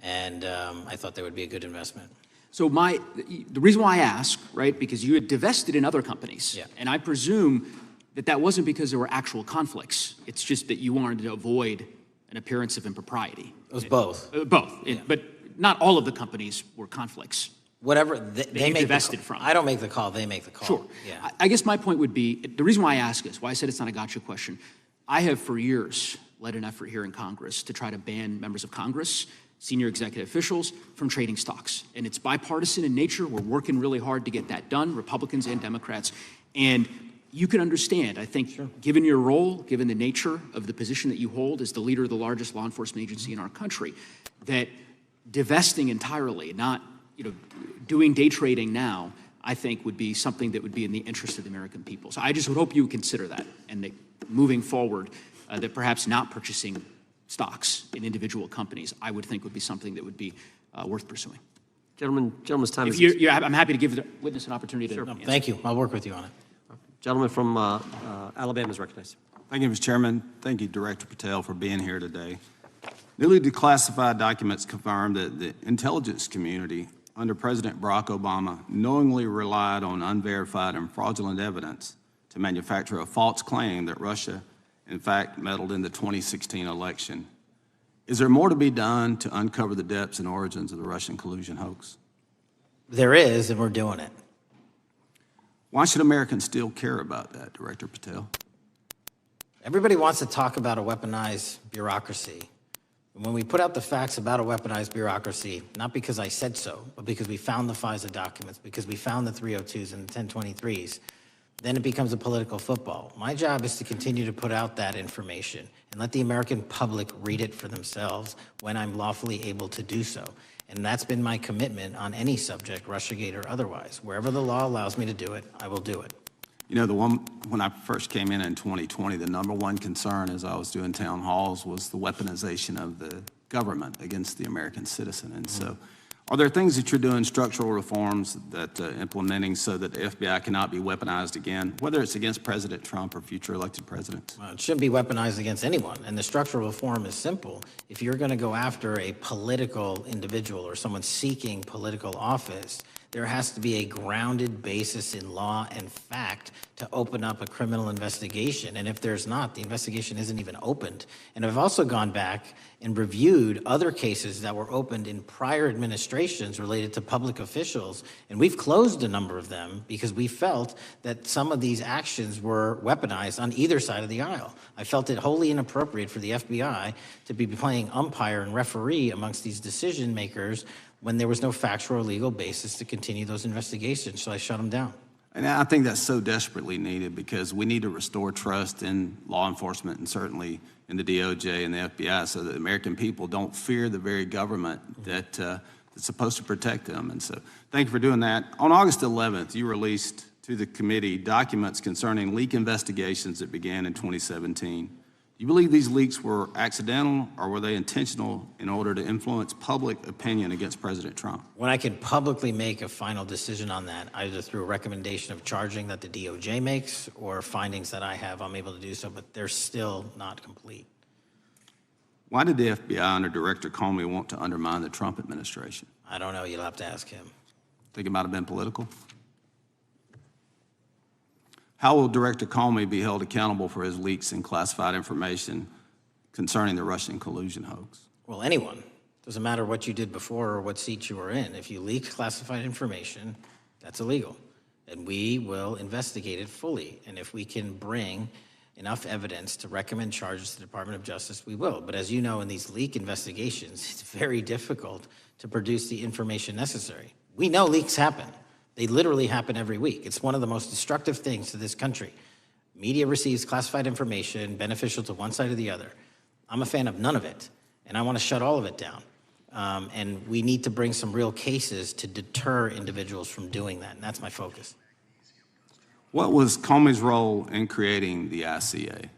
B: and I thought they would be a good investment.
K: So the reason why I ask, right, because you had divested in other companies,
B: yeah.
K: And I presume that wasn't because there were actual conflicts. It's just that you wanted to avoid an appearance of impropriety.
B: It was both.
K: Both,
B: yeah.
K: But not all of the companies were conflicts.
B: Whatever they make
K: divested from.
B: I don't make the call, they make the call.
K: Sure.
B: Yeah.
K: I guess my point would be, the reason why I ask is, why I said it's not a gotcha question, I have for years led an effort here in Congress to try to ban members of Congress, senior executive officials, from trading stocks. And it's bipartisan in nature. We're working really hard to get that done, Republicans and Democrats. And you can understand, I think, sure, given your role, given the nature of the position that you hold as the leader of the largest law enforcement agency in our country, that divesting entirely, not doing day trading now, I think would be something that would be in the interest of the American people. So I just would hope you would consider that, and that moving forward, that perhaps not purchasing stocks in individual companies, I would think would be something that would be worth pursuing.
C: Gentleman's time is...
K: I'm happy to give the witness an opportunity to answer.
B: Thank you. I'll work with you on it.
C: Gentleman from Alabama is recognized.
L: Thank you, Mr. Chairman. Thank you, Director Patel, for being here today. Newly declassified documents confirm that the intelligence community under President Barack Obama knowingly relied on unverified and fraudulent evidence to manufacture a false claim that Russia, in fact, meddled in the 2016 election. Is there more to be done to uncover the depths and origins of the Russian collusion hoax?
B: There is, and we're doing it.
L: Why should Americans still care about that, Director Patel?
B: Everybody wants to talk about a weaponized bureaucracy. And when we put out the facts about a weaponized bureaucracy, not because I said so, but because we found the FISA documents, because we found the 302s and the 1023s, then it becomes a political football. My job is to continue to put out that information and let the American public read it for themselves when I'm lawfully able to do so. And that's been my commitment on any subject, Russiagate or otherwise. Wherever the law allows me to do it, I will do it.
L: When I first came in 2020, the number one concern as I was doing town halls was the weaponization of the government against the American citizen. And so are there things that you're doing, structural reforms that implementing so that the FBI cannot be weaponized again, whether it's against President Trump or future elected presidents?
B: Well, it shouldn't be weaponized against anyone. And the structural reform is simple. If you're going to go after a political individual or someone seeking political office, there has to be a grounded basis in law and fact to open up a criminal investigation. And if there's not, the investigation isn't even opened. And I've also gone back and reviewed other cases that were opened in prior administrations related to public officials. And we've closed a number of them because we felt that some of these actions were weaponized on either side of the aisle. I felt it wholly inappropriate for the FBI to be playing umpire and referee amongst these decision makers when there was no factual or legal basis to continue those investigations, so I shut them down.
L: And I think that's so desperately needed because we need to restore trust in law enforcement and certainly in the DOJ and the FBI so that American people don't fear the very government that's supposed to protect them. And so thank you for doing that. On August 11th, you released to the committee documents concerning leak investigations that began in 2017. Do you believe these leaks were accidental or were they intentional in order to influence public opinion against President Trump?
B: When I can publicly make a final decision on that, either through a recommendation of charging that the DOJ makes or findings that I have, I'm able to do so, but they're still not complete.
L: Why did the FBI under Director Comey want to undermine the Trump administration?
B: I don't know. You'll have to ask him.
L: Think it might have been political? How will Director Comey be held accountable for his leaks and classified information concerning the Russian collusion hoax?
B: Well, anyone. Doesn't matter what you did before or what seat you were in. If you leaked classified information, that's illegal. And we will investigate it fully. And if we can bring enough evidence to recommend charges to the Department of Justice, we will. But as you know, in these leak investigations, it's very difficult to produce the information necessary. We know leaks happen. They literally happen every week. It's one of the most destructive things to this country. Media receives classified information beneficial to one side or the other. I'm a fan of none of it, and I want to shut all of it down. And we need to bring some real cases to deter individuals from doing that, and that's my focus.
L: What was Comey's role in creating the ICA?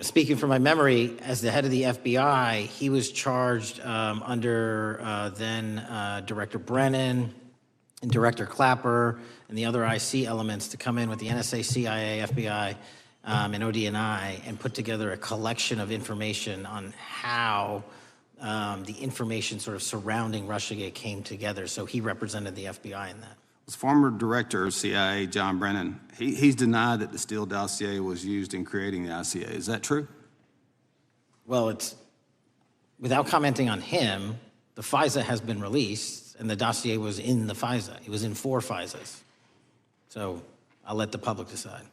B: Speaking from my memory, as the head of the FBI, he was charged under then Director Brennan and Director Clapper and the other IC elements to come in with the NSA, CIA, FBI, and ODNI and put together a collection of information on how the information sort of surrounding Russiagate came together. So he represented the FBI in that.
L: Was former director of CIA, John Brennan, he's denied that the Steele dossier was used in creating the ICA. Is that true?
B: Well, it's, without commenting on him, the FISA has been released, and the dossier was in the FISA. It was in 4 FISAs. So I'll let the public decide.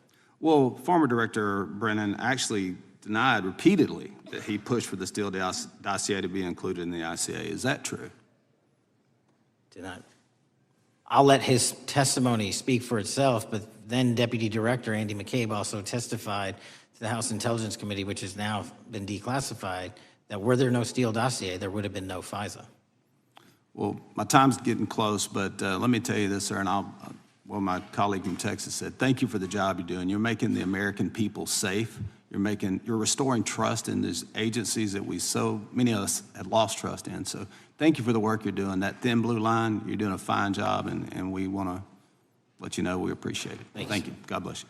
L: Well, former director Brennan actually denied repeatedly that he pushed for the Steele dossier to be included in the ICA. Is that true?
B: Denied. I'll let his testimony speak for itself, but then Deputy Director Andy McCabe also testified to the House Intelligence Committee, which has now been declassified, that were there no Steele dossier, there would have been no FISA.
L: Well, my time's getting close, but let me tell you this, sir, and well, my colleague from Texas said, thank you for the job you're doing. You're making the American people safe. You're restoring trust in these agencies that so many of us had lost trust in. So thank you for the work you're doing. That thin blue line, you're doing a fine job, and we want to let you know we appreciate it. Thank you. God bless you.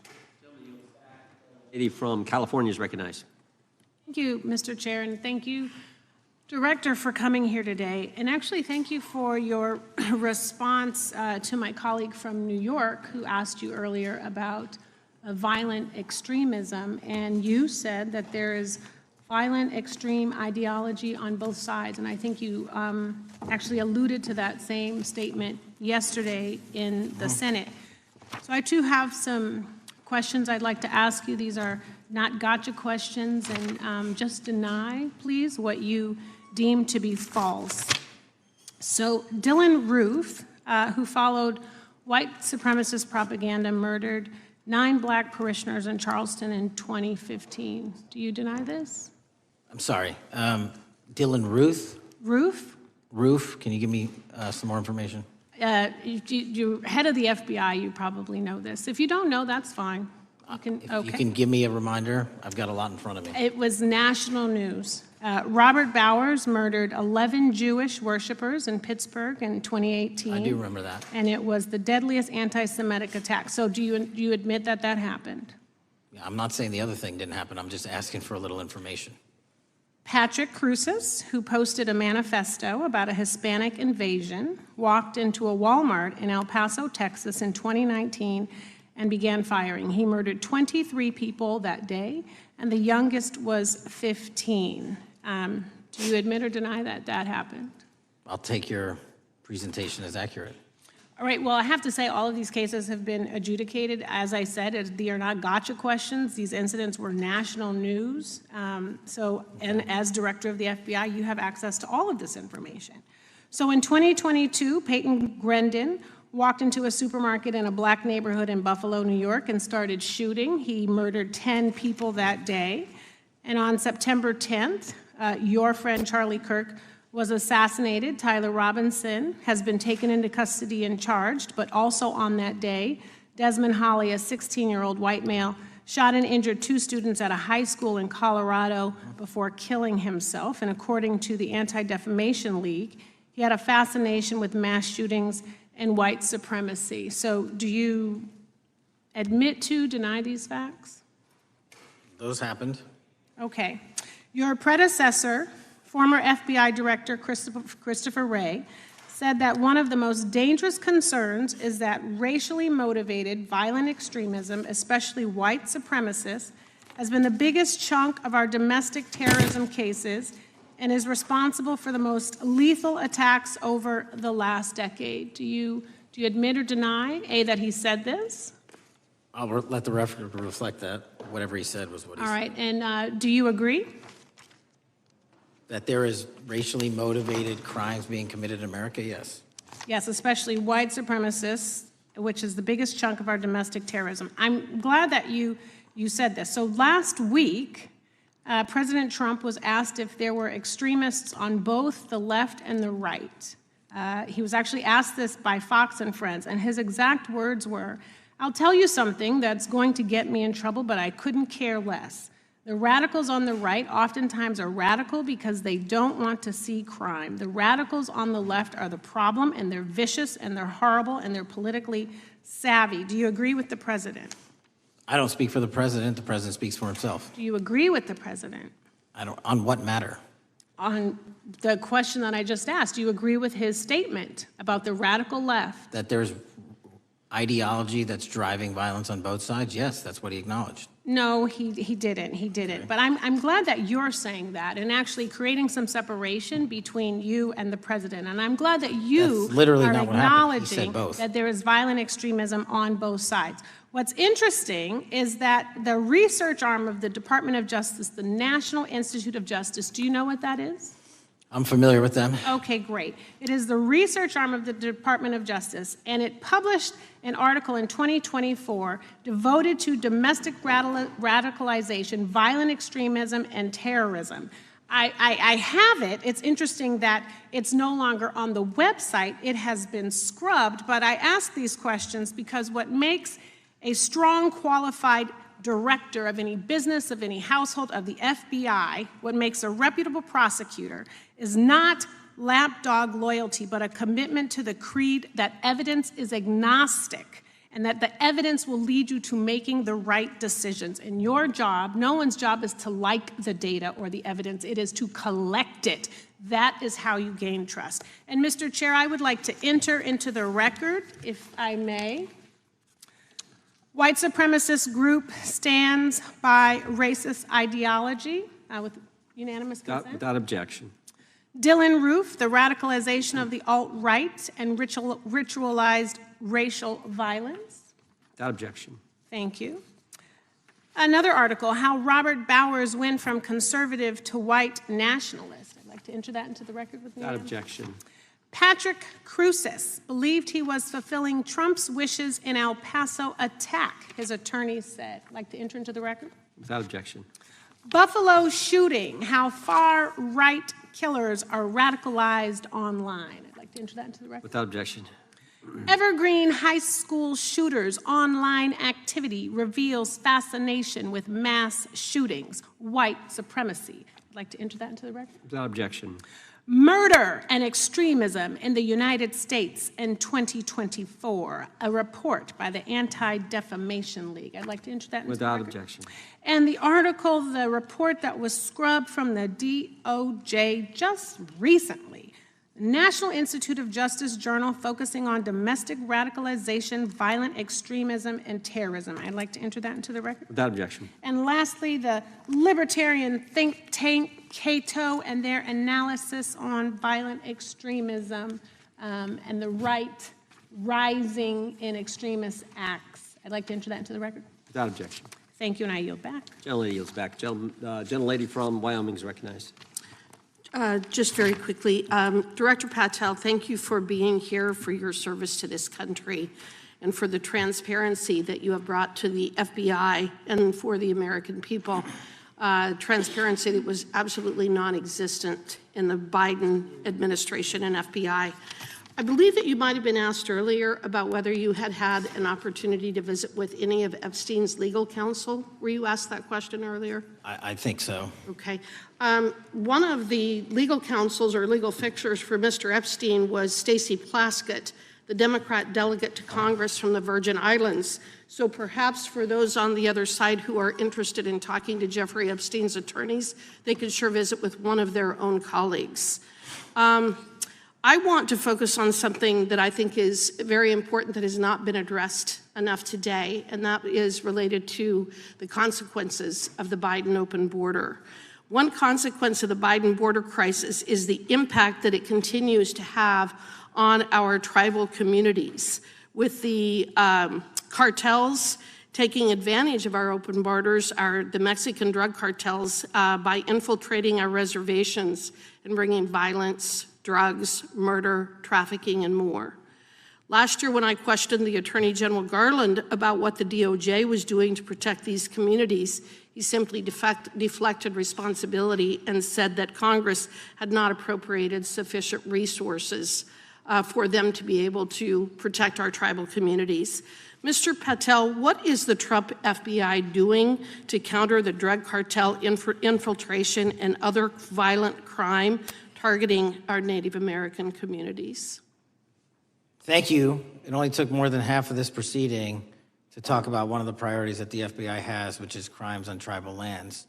C: Lady from California is recognized.
M: Thank you, Mr. Chair, and thank you, Director, for coming here today. And actually, thank you for your response to my colleague from New York who asked you earlier about violent extremism. And you said that there is violent extreme ideology on both sides. And I think you actually alluded to that same statement yesterday in the Senate. So I too have some questions I'd like to ask you. These are not gotcha questions, and just deny, please, what you deem to be false. So Dylan Roof, who followed white supremacist propaganda, murdered 9 black parishioners in Charleston in 2015. Do you deny this?
B: I'm sorry. Dylan Ruth?
M: Roof?
B: Roof, can you give me some more information?
M: You're head of the FBI, you probably know this. If you don't know, that's fine. You
B: can give me a reminder, I've got a lot in front of me.
M: It was national news. Robert Bowers murdered 11 Jewish worshipers in Pittsburgh in 2018.
B: I do remember that.
M: And it was the deadliest anti-Semitic attack. So do you admit that that happened?
B: Yeah, I'm not saying the other thing didn't happen, I'm just asking for a little information.
M: Patrick Cruces, who posted a manifesto about a Hispanic invasion, walked into a Walmart in El Paso, Texas in 2019 and began firing. He murdered 23 people that day, and the youngest was 15. Do you admit or deny that that happened?
B: I'll take your presentation as accurate.
M: All right, well, I have to say all of these cases have been adjudicated. As I said, they are not gotcha questions. These incidents were national news. And as director of the FBI, you have access to all of this information. So in 2022, Peyton Grendon walked into a supermarket in a black neighborhood in Buffalo, New York, and started shooting. He murdered 10 people that day. And on September 10th, your friend Charlie Kirk was assassinated. Tyler Robinson has been taken into custody and charged, but also on that day, Desmond Holley, a 16-year-old white male, shot and injured 2 students at a high school in Colorado before killing himself. And according to the Anti-Defamation League, he had a fascination with mass shootings and white supremacy. So do you admit to, deny these facts?
B: Those happened.
M: Okay. Your predecessor, former FBI Director Christopher Wray, said that one of the most dangerous concerns is that racially motivated violent extremism, especially white supremacists, has been the biggest chunk of our domestic terrorism cases and is responsible for the most lethal attacks over the last decade. Do you admit or deny, A, that he said this?
B: I'll let the record reflect that. Whatever he said was what he said.
M: All right, and do you agree?
B: That there is racially motivated crimes being committed in America, yes.
M: Yes, especially white supremacists which is the biggest chunk of our domestic terrorism. I'm glad that you said this. So last week, President Trump was asked if there were extremists on both the left and the right. He was actually asked this by Fox and Friends, and his exact words were, "I'll tell you something that's going to get me in trouble, but I couldn't care less. The radicals on the right oftentimes are radical because they don't want to see crime. The radicals on the left are the problem, and they're vicious, and they're horrible, and they're politically savvy." Do you agree with the president?
B: I don't speak for the president. The president speaks for himself.
M: Do you agree with the president?
B: I don't. On what matter?
M: On the question that I just asked, do you agree with his statement about the radical left?
B: That there's ideology that's driving violence on both sides? Yes, that's what he acknowledged.
M: No, he didn't. He didn't. Okay. But I'm glad that you're saying that and actually creating some separation between you and the president. And I'm glad that you are acknowledging that there is violent extremism on both sides. What's interesting is that the research arm of the Department of Justice, the National Institute of Justice, do you know what that is?
B: I'm familiar with them.
M: Okay, great. It is the research arm of the Department of Justice, and it published an article in 2024 devoted to domestic radicalization, violent extremism, and terrorism. I have it. It's interesting that it's no longer on the website. It has been scrubbed, but I ask these questions because what makes a strong, qualified director of any business, of any household, of the FBI, what makes a reputable prosecutor is not lapdog loyalty, but a commitment to the creed that evidence is agnostic and that the evidence will lead you to making the right decisions. And your job, no one's job is to like the data or the evidence, it is to collect it. That is how you gain trust. And Mr. Chair, I would like to enter into the record, if I may. White supremacist group stands by racist ideology with unanimous consent.
C: Without objection.
M: Dylan Roof, the radicalization of the alt-right and ritualized racial violence.
C: Without objection.
M: Thank you. Another article, how Robert Bowers went from conservative to white nationalist. I'd like to enter that into the record with me.
C: Without objection.
M: Patrick Cruces believed he was fulfilling Trump's wishes in El Paso attack, his attorneys said. I'd like to enter into the record.
C: Without objection.
M: Buffalo shooting, how far-right killers are radicalized online. I'd like to enter that into the record.
C: Without objection.
M: Evergreen high school shooters online activity reveals fascination with mass shootings, white supremacy. I'd like to enter that into the record.
C: Without objection.
M: Murder and extremism in the United States in 2024, a report by the Anti-Defamation League. I'd like to enter that into the record.
C: Without objection.
M: And the article, the report that was scrubbed from the DOJ just recently, National Institute of Justice Journal focusing on domestic radicalization, violent extremism, and terrorism. I'd like to enter that into the record.
C: Without objection.
M: And lastly, the libertarian think tank Cato and their analysis on violent extremism and the right rising in extremist acts. I'd like to enter that into the record.
C: Without objection.
M: Thank you, and I yield back.
C: Gentlelady yields back. Gentlelady from Wyoming is recognized.
N: Just very quickly, Director Patel, thank you for being here, for your service to this country, and for the transparency that you have brought to the FBI and for the American people. Transparency that was absolutely non-existent in the Biden administration and FBI. I believe that you might have been asked earlier about whether you had had an opportunity to visit with any of Epstein's legal counsel. Were you asked that question earlier?
B: I think so.
N: Okay. One of the legal counsels or legal fixers for Mr. Epstein was Stacey Plaskett, the Democrat delegate to Congress from the Virgin Islands. So perhaps for those on the other side who are interested in talking to Jeffrey Epstein's attorneys, they could sure visit with one of their own colleagues. I want to focus on something that I think is very important that has not been addressed enough today, and that is related to the consequences of the Biden open border. One consequence of the Biden border crisis is the impact that it continues to have on our tribal communities, with the cartels taking advantage of our open borders, the Mexican drug cartels, by infiltrating our reservations and bringing violence, drugs, murder, trafficking, and more. Last year, when I questioned the Attorney General Garland about what the DOJ was doing to protect these communities, he simply deflected responsibility and said that Congress had not appropriated sufficient resources for them to be able to protect our tribal communities. Mr. Patel, what is the Trump FBI doing to counter the drug cartel infiltration and other violent crime targeting our Native American communities?
B: Thank you. It only took more than half of this proceeding to talk about one of the priorities that the FBI has, which is crimes on tribal lands.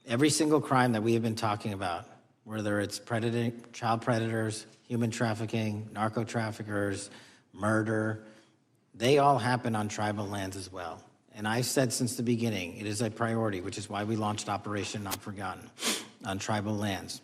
B: Every single crime that we have been talking about, whether it's child predators, human trafficking, narco traffickers, murder, they all happen on tribal lands as well. And I've said since the beginning, it is a priority, which is why we launched Operation Not Forgotten on tribal lands.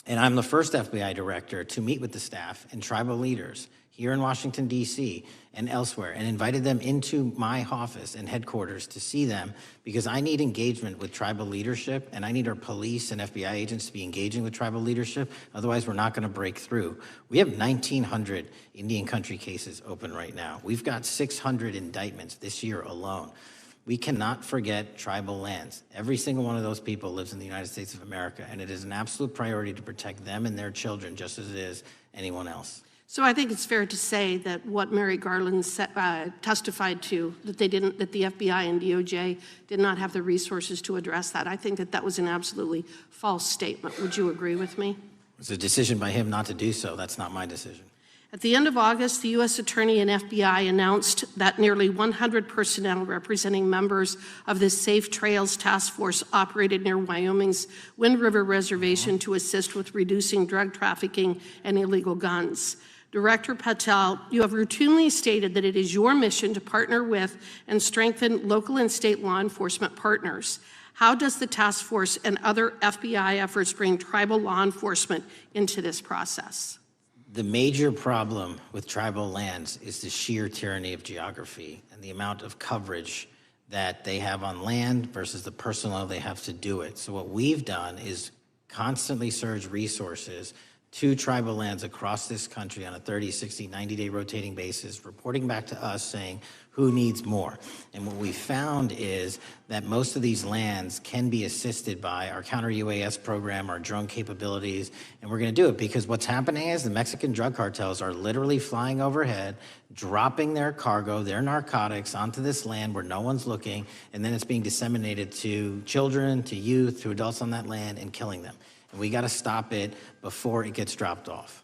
B: And I'm the first FBI director to meet with the staff and tribal leaders here in Washington, D.C. and elsewhere, and invited them into my office and headquarters to see them, because I need engagement with tribal leadership, and I need our police and FBI agents to be engaging with tribal leadership. Otherwise, we're not going to break through. We have 1,900 Indian country cases open right now. We've got 600 indictments this year alone. We cannot forget tribal lands. Every single one of those people lives in the United States of America, and it is an absolute priority to protect them and their children just as it is anyone else.
N: So I think it's fair to say that what Mary Garland testified to, that the FBI and DOJ did not have the resources to address that. I think that was an absolutely false statement. Would you agree with me?
B: It's a decision by him not to do so. That's not my decision.
N: At the end of August, the U.S. Attorney and FBI announced that nearly 100 personnel representing members of the Safe Trails Task Force operated near Wyoming's Wind River Reservation to assist with reducing drug trafficking and illegal guns. Director Patel, you have routinely stated that it is your mission to partner with and strengthen local and state law enforcement partners. How does the task force and other FBI efforts bring tribal law enforcement into this process?
B: The major problem with tribal lands is the sheer tyranny of geography and the amount of coverage that they have on land versus the personnel they have to do it. So what we've done is constantly surge resources to tribal lands across this country on a 30, 60, 90-day rotating basis, reporting back to us saying who needs more. And what we found is that most of these lands can be assisted by our counter-UAS program, our drone capabilities, and we're gonna do it because what's happening is the Mexican drug cartels are literally flying overhead, dropping their cargo, their narcotics onto this land where no one's looking, and then it's being disseminated to children, to youth, to adults on that land and killing them. And we got to stop it before it gets dropped off.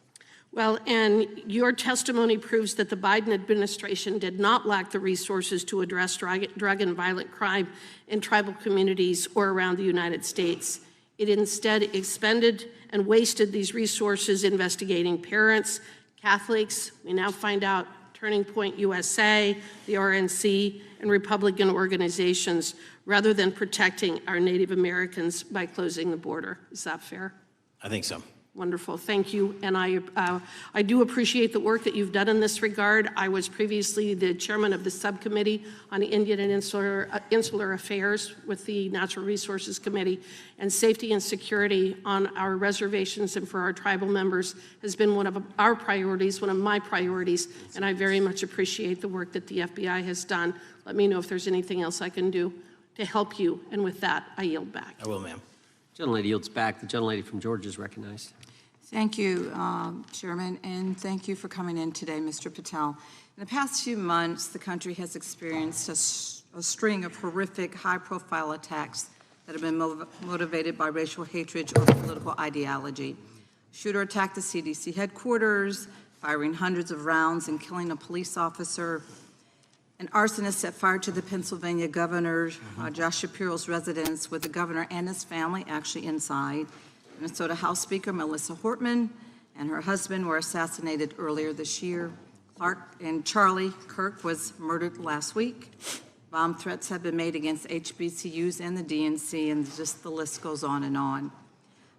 N: Well, and your testimony proves that the Biden administration did not lack the resources to address drug and violent crime in tribal communities or around the United States. It instead expended and wasted these resources investigating parents, Catholics, we now find out Turning Point USA, the RNC, and Republican organizations, rather than protecting our Native Americans by closing the border. Is that fair?
B: I think so.
N: Wonderful, thank you. And I do appreciate the work that you've done in this regard. I was previously the chairman of the subcommittee on Indian and Insular Affairs with the Natural Resources Committee, and safety and security on our reservations and for our tribal members has been one of our priorities, one of my priorities, and I very much appreciate the work that the FBI has done. Let me know if there's anything else I can do to help you, and with that, I yield back.
B: I will, ma'am.
C: Gentlelady yields back. The gentlelady from Georgia is recognized.
O: Thank you, Chairman, and thank you for coming in today, Mr. Patel. In the past few months, the country has experienced a string of horrific, high-profile attacks that have been motivated by racial hatred or political ideology. Shooter attacked the CDC headquarters, firing hundreds of rounds and killing a police officer. An arsonist set fire to the Pennsylvania governor, Josh Shapiro's residence, with the governor and his family actually inside. Minnesota House Speaker Melissa Hortman and her husband were assassinated earlier this year. Clark and Charlie Kirk was murdered last week. Bomb threats have been made against HBCUs and the DNC, and just the list goes on and on.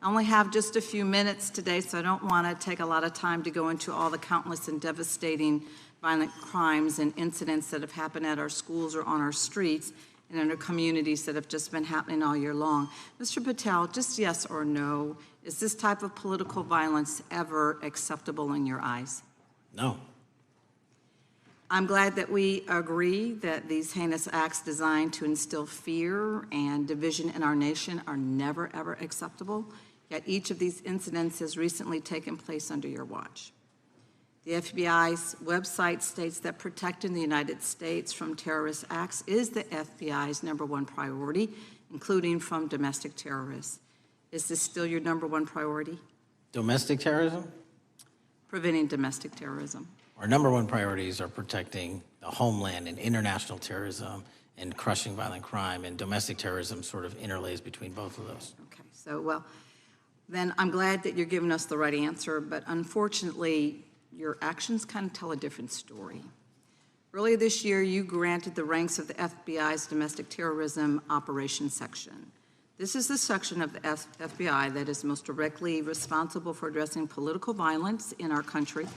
O: I only have just a few minutes today, so I don't want to take a lot of time to go into all the countless and devastating violent crimes and incidents that have happened at our schools or on our streets and in our communities that have just been happening all year long. Mr. Patel, just yes or no, is this type of political violence ever acceptable in your eyes?
B: No.
O: I'm glad that we agree that these heinous acts designed to instill fear and division in our nation are never, ever acceptable, yet each of these incidents has recently taken place under your watch. The FBI's website states that protecting the United States from terrorist acts is the FBI's #1 priority, including from domestic terrorists. Is this still your #1 priority?
B: Domestic terrorism?
O: Preventing domestic terrorism.
B: Our #1 priorities are protecting the homeland and international terrorism and crushing violent crime, and domestic terrorism sort of interlays between both of those.
O: Okay, so, well, then I'm glad that you're giving us the right answer, but unfortunately, your actions kind of tell a different story. Earlier this year, you granted the ranks of the FBI's Domestic Terrorism Operations Section. This is the section of the FBI that is most directly responsible for addressing political violence in our country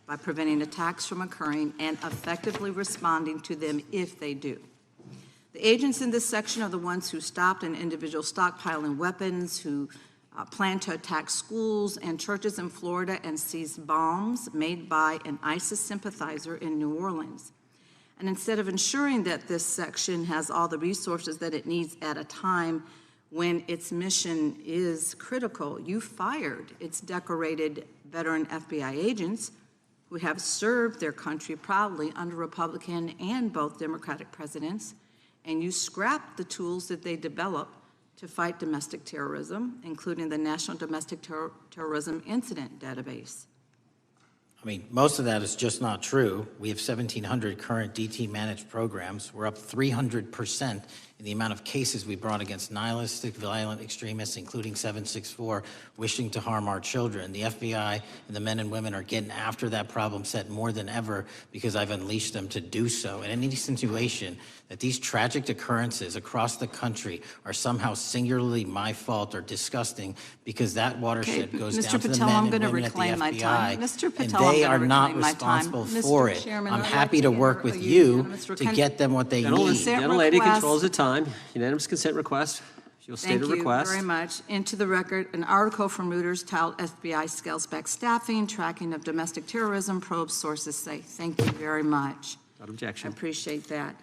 O: by preventing attacks from occurring and effectively responding to them if they do. The agents in this section are the ones who stopped an individual stockpiling weapons, who planned to attack schools and churches in Florida and seized bombs made by an ISIS sympathizer in New Orleans. And instead of ensuring that this section has all the resources that it needs at a time when its mission is critical, you fired its decorated veteran FBI agents who have served their country proudly under Republican and both Democratic presidents, and you scrapped the tools that they developed to fight domestic terrorism, including the National Domestic Terrorism Incident Database.
B: I mean, most of that is just not true. We have 1,700 current DT managed programs. We're up 300% in the amount of cases we brought against nihilistic, violent extremists, including 764, wishing to harm our children. The FBI and the men and women are getting after that problem set more than ever because I've unleashed them to do so. And any insinuation that these tragic occurrences across the country are somehow singularly my fault or disgusting because that watershed goes down to the men and women at the FBI,
O: Mr.
B: and
O: Patel,
B: they are not responsible for it. I'm happy to work with you to get them what they need.
C: Gentlelady controls the time. Unanimous consent request. You'll state a request.
O: Thank you very much. Into the record, an article from Reuters titled FBI Scales Back Staffing, Tracking of Domestic Terrorism, Probes Sources Say. Thank you very much.
C: Without objection.
O: I appreciate that.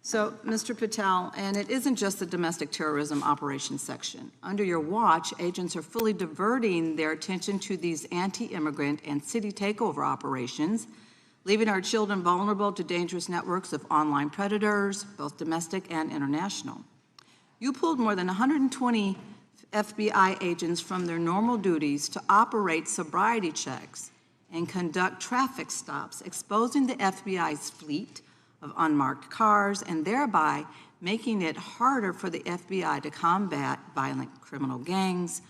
O: So, Mr. Patel, and it isn't just the domestic terrorism operations section. Under your watch, agents are fully diverting their attention to these anti-immigrant and city takeover operations, leaving our children vulnerable to dangerous networks of online predators, both domestic and international. You pulled more than 120 FBI agents from their normal duties to operate sobriety checks and conduct traffic stops, exposing the FBI's fleet of unmarked cars and thereby making it harder for the FBI to combat violent criminal gangs,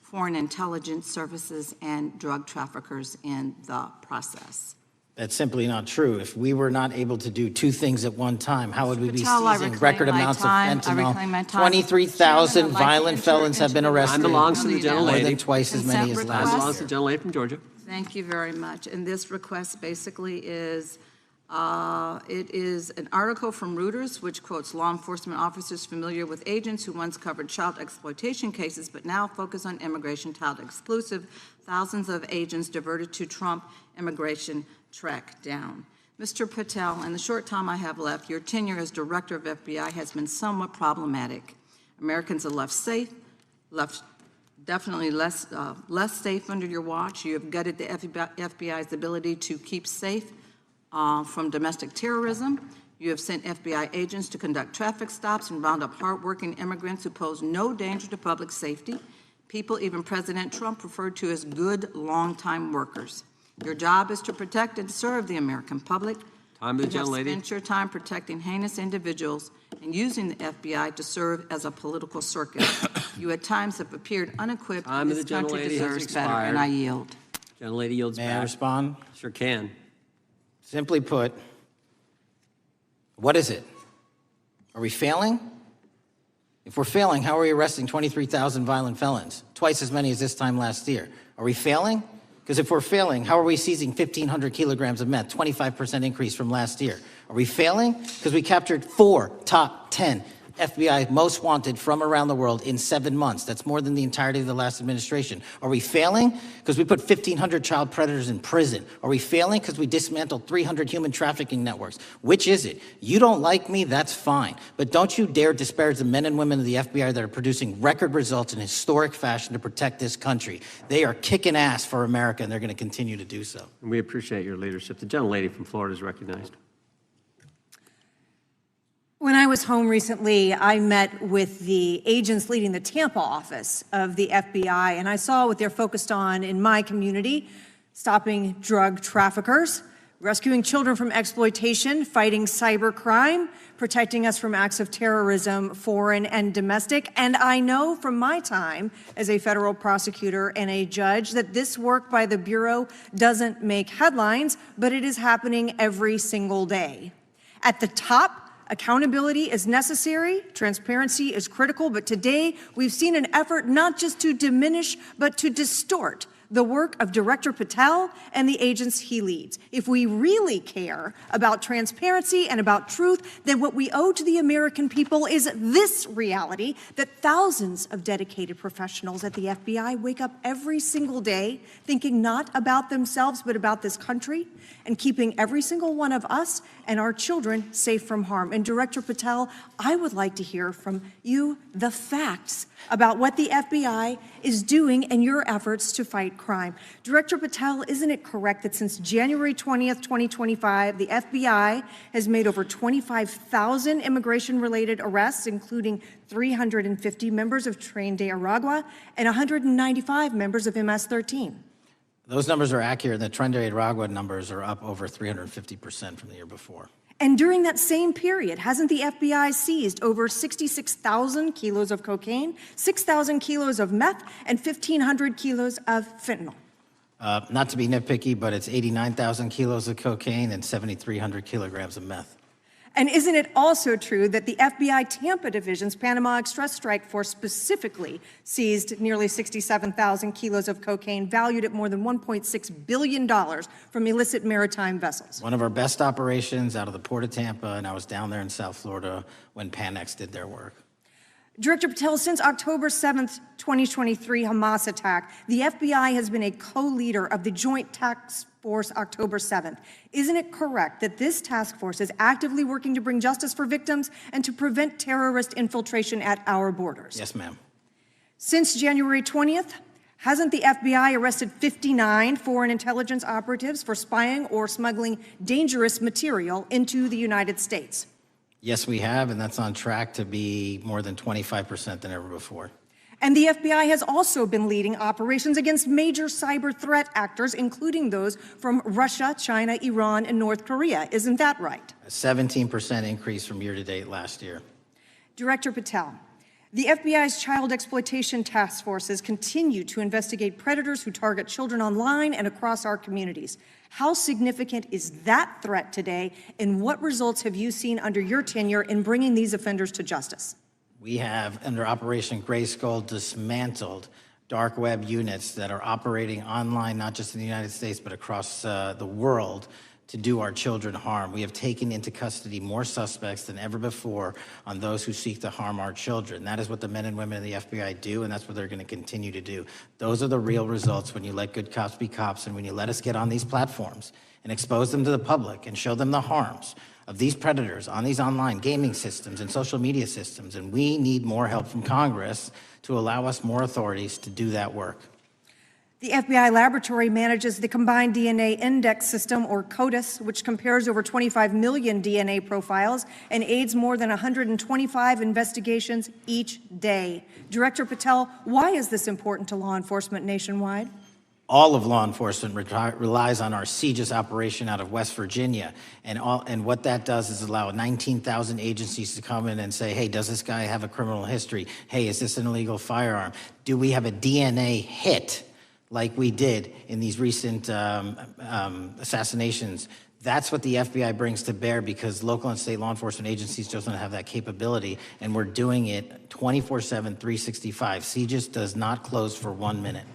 O: foreign intelligence services, and drug traffickers in the process.
B: That's simply not true. If we were not able to do two things at one time, how would we be seizing record amounts of fentanyl? 23,000 violent felons have been arrested.
C: Time belongs to the gentlelady.
B: More than twice as many as last year.
C: Time belongs to the gentlelady from Georgia.
O: Thank you very much. And this request basically is, it is an article from Reuters, which quotes law enforcement officers familiar with agents who once covered child exploitation cases, but now focus on immigration child exclusive. Thousands of agents diverted to Trump immigration track down. Mr. Patel, in the short time I have left, your tenure as director of FBI has been somewhat problematic. Americans are left safe, definitely less safe under your watch. You have gutted the FBI's ability to keep safe from domestic terrorism. You have sent FBI agents to conduct traffic stops and round up hardworking immigrants who pose no danger to public safety. People even President Trump referred to as good, long-time workers. Your job is to protect and serve the American public.
C: Time of the gentlelady.
O: You have spent your time protecting heinous individuals and using the FBI to serve as a political circus. You at times have appeared unequipped.
C: Time of the
O: this country
C: gentlelady has
O: deserves better, and I yield.
C: Gentlelady yields back.
B: May I respond?
C: Sure can.
B: Simply put, what is it? Are we failing? If we're failing, how are we arresting 23,000 violent felons? Twice as many as this time last year. Are we failing? Because if we're failing, how are we seizing 1,500 kilograms of meth, 25% increase from last year? Are we failing? Because we captured 4 top 10 FBI most wanted from around the world in 7 months. That's more than the entirety of the last administration. Are we failing because we put 1,500 child predators in prison? Are we failing because we dismantled 300 human trafficking networks? Which is it? You don't like me, that's fine. But don't you dare disparage the men and women of the FBI that are producing record results in historic fashion to protect this country. They are kicking ass for America, and they're going to continue to do so.
C: And we appreciate your leadership. The gentlelady from Florida is recognized.
P: When I was home recently, I met with the agents leading the Tampa office of the FBI, and I saw what they're focused on in my community: stopping drug traffickers, rescuing children from exploitation, fighting cybercrime, protecting us from acts of terrorism, foreign and domestic. And I know from my time as a federal prosecutor and a judge that this work by the Bureau doesn't make headlines, but it is happening every single day. At the top, accountability is necessary, transparency is critical, but today we've seen an effort not just to diminish, but to distort the work of Director Patel and the agents he leads. If we really care about transparency and about truth, then what we owe to the American people is this reality: that thousands of dedicated professionals at the FBI wake up every single day thinking not about themselves, but about this country, and keeping every single one of us and our children safe from harm. And Director Patel, I would like to hear from you the facts about what the FBI is doing in your efforts to fight crime. Director Patel, isn't it correct that since January 20th, 2025, the FBI has made over 25,000 immigration-related arrests, including 350 members of Tren de Aragua and 195 members of MS-13?
B: Those numbers are accurate. The Tren de Aragua numbers are up over 350% from the year before.
P: And during that same period, hasn't the FBI seized over 66,000 kilos of cocaine, 6,000 kilos of meth, and 1,500 kilos of fentanyl?
B: Not to be nitpicky, but it's 89,000 kilos of cocaine and 7,300 kilograms of meth.
P: And isn't it also true that the FBI Tampa Division's Panama Express Strike Force specifically seized nearly 67,000 kilos of cocaine valued at more than $1.6 billion from illicit maritime vessels?
B: One of our best operations out of the Port of Tampa, and I was down there in South Florida when Panex did their work.
P: Director Patel, since October 7th, 2023 Hamas attack, the FBI has been a co-leader of the Joint Task Force October 7th. Isn't it correct that this task force is actively working to bring justice for victims and to prevent terrorist infiltration at our borders?
B: Yes, ma'am.
P: Since January 20th, hasn't the FBI arrested 59 foreign intelligence operatives for spying or smuggling dangerous material into the United States?
B: Yes, we have, and that's on track to be more than 25% than ever before.
P: And the FBI has also been leading operations against major cyber threat actors, including those from Russia, China, Iran, and North Korea. Isn't that right?
B: A 17% increase from year to date last year.
P: Director Patel, the FBI's child exploitation task forces continue to investigate predators who target children online and across our communities. How significant is that threat today, and what results have you seen under your tenure in bringing these offenders to justice?
B: We have, under Operation Grayskull, dismantled dark web units that are operating online, not just in the United States, but across the world, to do our children harm. We have taken into custody more suspects than ever before on those who seek to harm our children. That is what the men and women of the FBI do, and that's what they're going to continue to do. Those are the real results when you let good cops be cops, and when you let us get on these platforms and expose them to the public and show them the harms of these predators on these online gaming systems and social media systems. And we need more help from Congress to allow us more authorities to do that work.
P: The FBI laboratory manages the Combined DNA Index System, or CODIS, which compares over 25 million DNA profiles and aids more than 125 investigations each day. Director Patel, why is this important to law enforcement nationwide?
B: All of law enforcement relies on our CJIS operation out of West Virginia. And what that does is allow 19,000 agencies to come in and say, hey, does this guy have a criminal history? Hey, is this an illegal firearm? Do we have a DNA hit like we did in these recent assassinations? That's what the FBI brings to bear, because local and state law enforcement agencies just don't have that capability, and we're doing it 24/7, 365. CJIS does not close for 1 minute.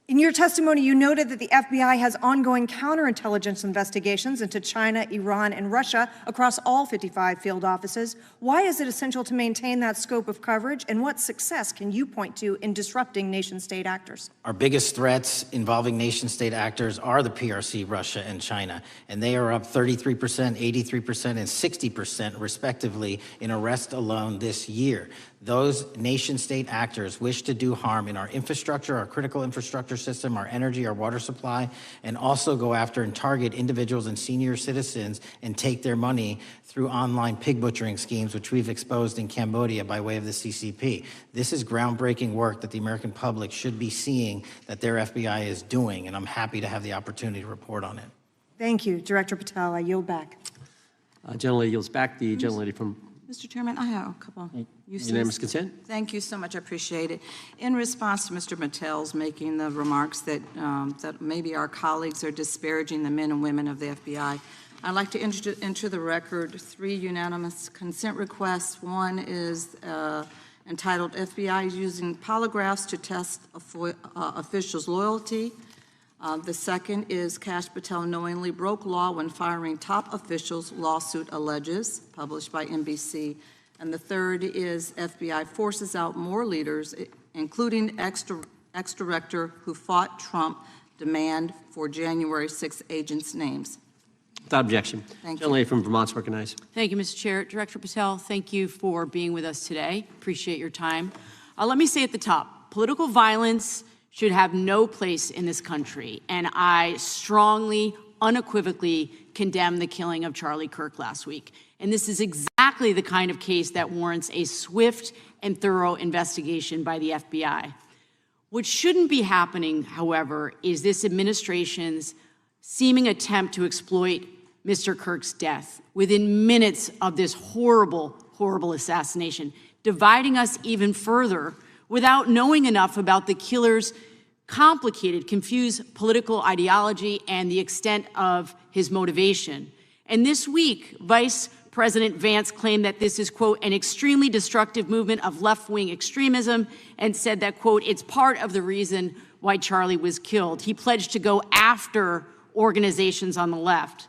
P: In your testimony, you noted that the FBI has ongoing counterintelligence investigations into China, Iran, and Russia across all 55 field offices. Why is it essential to maintain that scope of coverage, and what success can you point to in disrupting nation-state actors?
B: Our biggest threats involving nation-state actors are the PRC, Russia, and China, and they are up 33%, 83%, and 60% respectively in arrests alone this year. Those nation-state actors wish to do harm in our infrastructure, our critical infrastructure system, our energy, our water supply, and also go after and target individuals and senior citizens and take their money through online pig butchering schemes, which we've exposed in Cambodia by way of the CCP. This is groundbreaking work that the American public should be seeing that their FBI is doing, and I'm happy to have the opportunity to report on it.
P: Thank you, Director Patel. I yield back.
C: Gentlelady yields back. The gentlelady from
O: Mr. Chairman, I have a couple.
C: Unanimous consent?
O: Thank you so much. I appreciate it. In response to Mr. Mattel's making the remarks that, that maybe our colleagues are disparaging the men and women of the FBI, I'd like to enter the record 3 unanimous consent requests. One is entitled FBI is using polygraphs to test officials' loyalty. The second is Kash Patel knowingly broke law when firing top officials, lawsuit alleges, published by NBC. And the third is FBI forces out more leaders, including ex-director who fought Trump, demand for January 6 agents' names.
C: Without objection.
O: Thank you.
C: Gentlelady from Vermont's recognized.
Q: Thank you, Mr. Chair. Director Patel, thank you for being with us today. Appreciate your time. Let me say at the top, political violence should have no place in this country, and I strongly, unequivocally condemn the killing of Charlie Kirk last week. And this is exactly the kind of case that warrants a swift and thorough investigation by the FBI. What shouldn't be happening, however, is this administration's seeming attempt to exploit Mr. Kirk's death within minutes of this horrible, horrible assassination, dividing us even further without knowing enough about the killer's complicated, confused political ideology and the extent of his motivation. And this week, Vice President Vance claimed that this is, quote, an extremely destructive movement of left-wing extremism, and said that, quote, it's part of the reason why Charlie was killed. He pledged to go after organizations on the left.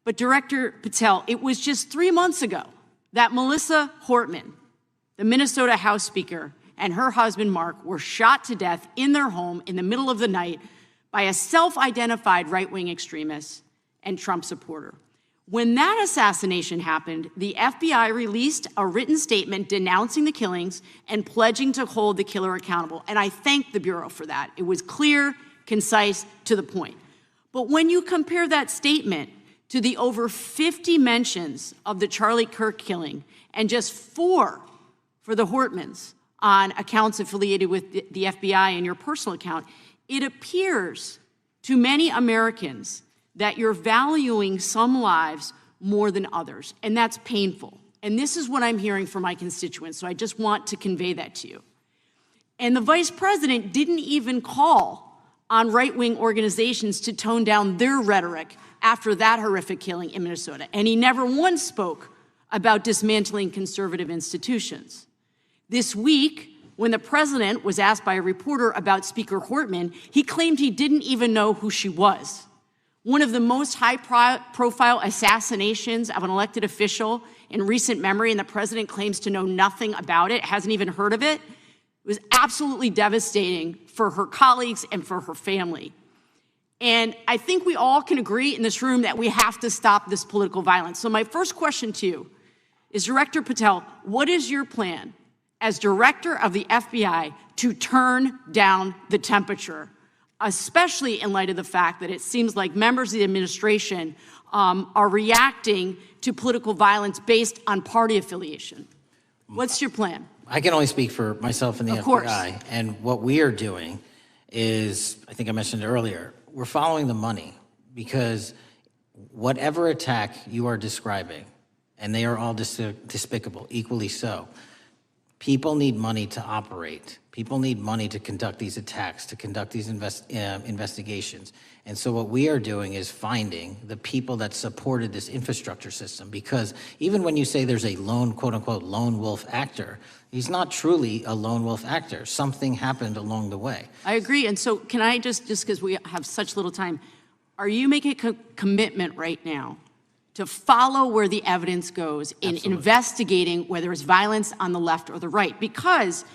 Q: But Director Patel, it was just 3 months ago that Melissa Hortman, the Minnesota House Speaker, and her husband, Mark, were shot to death in their home in the middle of the night by a self-identified right-wing extremist and Trump supporter. When that assassination happened, the FBI released a written statement denouncing the killings and pledging to hold the killer accountable. And I thank the Bureau for that. It was clear, concise, to the point. But when you compare that statement to the over 50 mentions of the Charlie Kirk killing and just 4 for the Hortmans on accounts affiliated with the FBI and your personal account, it appears to many Americans that you're valuing some lives more than others, and that's painful. And this is what I'm hearing from my constituents, so I just want to convey that to you. And the Vice President didn't even call on right-wing organizations to tone down their rhetoric after that horrific killing in Minnesota, and he never once spoke about dismantling conservative institutions. This week, when the president was asked by a reporter about Speaker Hortman, he claimed he didn't even know who she was. One of the most high-profile assassinations of an elected official in recent memory, and the president claims to know nothing about it, hasn't even heard of it. It was absolutely devastating for her colleagues and for her family. And I think we all can agree in this room that we have to stop this political violence. So my first question to you is, Director Patel, what is your plan as director of the FBI to turn down the temperature, especially in light of the fact that it seems like members of the administration are reacting to political violence based on party affiliation? What's your plan?
B: I can only speak for myself and the FBI. And what we are doing is, I think I mentioned earlier, we're following the money, because whatever attack you are describing, and they are all despicable, equally so, People need money to operate. People need money to conduct these attacks, to conduct these investigations. And so what we are doing is finding the people that supported this infrastructure system, because even when you say there's a lone, quote unquote, lone wolf actor, he's not truly a lone wolf actor. Something happened along the way.
Q: I agree. And so can I just because we have such little time, are you making a commitment right now to follow where the evidence goes in
B: Absolutely.
Q: investigating whether it's violence on the left or the right? Because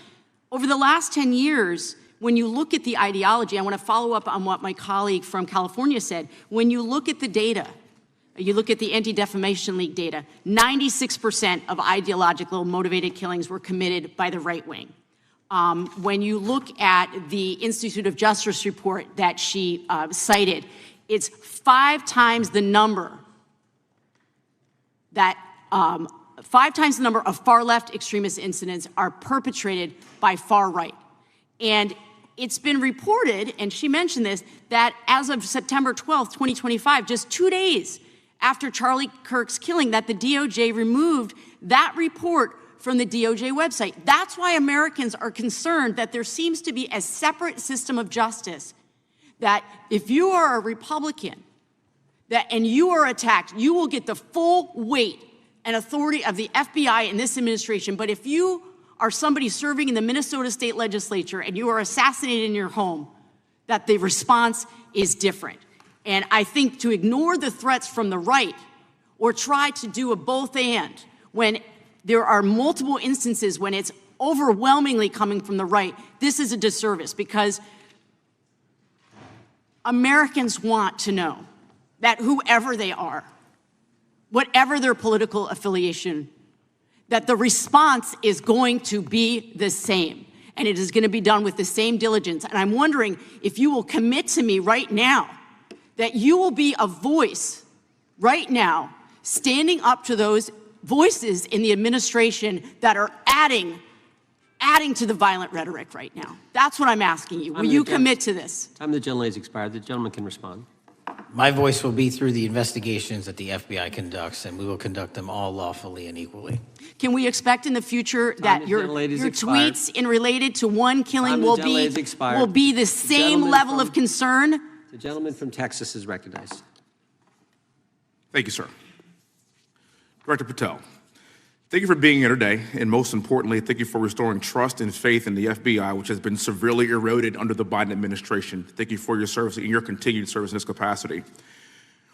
Q: over the last 10 years, when you look at the ideology, I want to follow up on what my colleague from California said. When you look at the data, you look at the Anti-Defamation League data, 96% of ideological motivated killings were committed by the right wing. When you look at the Institute of Justice report that she cited, it's 5 times the number that 5 times the number of far-left extremist incidents are perpetrated by far right. And it's been reported, and she mentioned this, that as of September 12th, 2025, just 2 days after Charlie Kirk's killing, that the DOJ removed that report from the DOJ website. That's why Americans are concerned that there seems to be a separate system of justice, that if you are a Republican and you are attacked, you will get the full weight and authority of the FBI in this administration. But if you are somebody serving in the Minnesota State Legislature and you are assassinated in your home, that the response is different. And I think to ignore the threats from the right or try to do a both and when there are multiple instances when it's overwhelmingly coming from the right, this is a disservice, because Americans want to know that whoever they are, whatever their political affiliation, that the response is going to be the same, and it is going to be done with the same diligence. And I'm wondering if you will commit to me right now that you will be a voice right now standing up to those voices in the administration that are adding to the violent rhetoric right now. That's what I'm asking you. Will you commit to this?
C: Time of the gentlelady has expired. The gentleman can respond.
B: My voice will be through the investigations that the FBI conducts, and we will conduct them all lawfully and equally.
Q: Can we expect in the future that your tweets in related to one killing will be the same level of concern?
C: The gentleman from Texas is recognized.
R: Thank you, sir. Director Patel, thank you for being here today, and most importantly, thank you for restoring trust and faith in the FBI, which has been severely eroded under the Biden administration. Thank you for your service and your continued service in this capacity.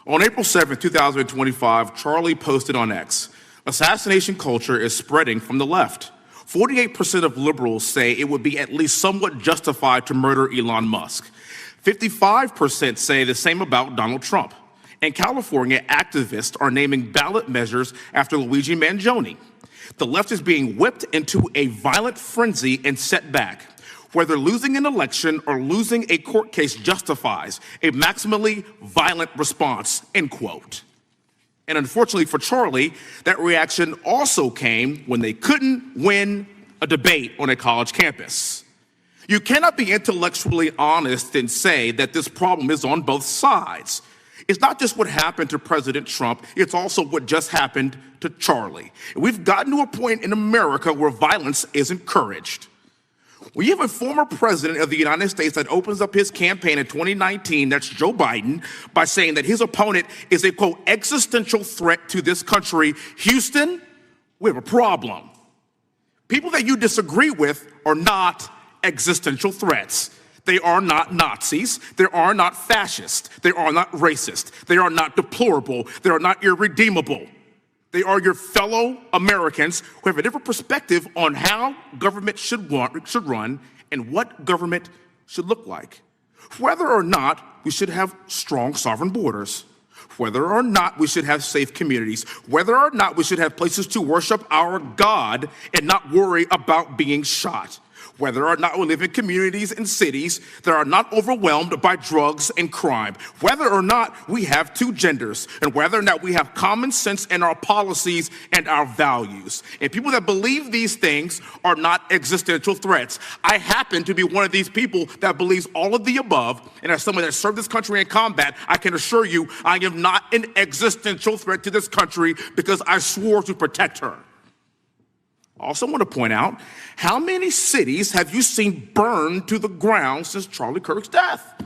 R: On April 7th, 2025, Charlie posted on X, "Assassination culture is spreading from the left. 48% of liberals say it would be at least somewhat justified to murder Elon Musk. 55% say the same about Donald Trump. In California, activists are naming ballot measures after Luigi Mangione. The left is being whipped into a violent frenzy and set back. Whether losing an election or losing a court case justifies a maximally violent response," end quote. And unfortunately for Charlie, that reaction also came when they couldn't win a debate on a college campus. You cannot be intellectually honest and say that this problem is on both sides. It's not just what happened to President Trump, it's also what just happened to Charlie. And we've gotten to a point in America where violence is encouraged. When you have a former president of the United States that opens up his campaign in 2019, that's Joe Biden, by saying that his opponent is a, quote, existential threat to this country, Houston, we have a problem. People that you disagree with are not existential threats. They are not Nazis. They are not fascist. They are not racist. They are not deplorable. They are not irredeemable. They are your fellow Americans who have a different perspective on how government should run and what government should look like. Whether or not we should have strong sovereign borders, whether or not we should have safe communities, whether or not we should have places to worship our God and not worry about being shot, whether or not we live in communities and cities that are not overwhelmed by drugs and crime, whether or not we have 2 genders, and whether or not we have common sense in our policies and our values. And people that believe these things are not existential threats. I happen to be one of these people that believes all of the above, and as someone that served this country in combat, I can assure you I am not an existential threat to this country because I swore to protect her. I also want to point out, how many cities have you seen burned to the ground since Charlie Kirk's death?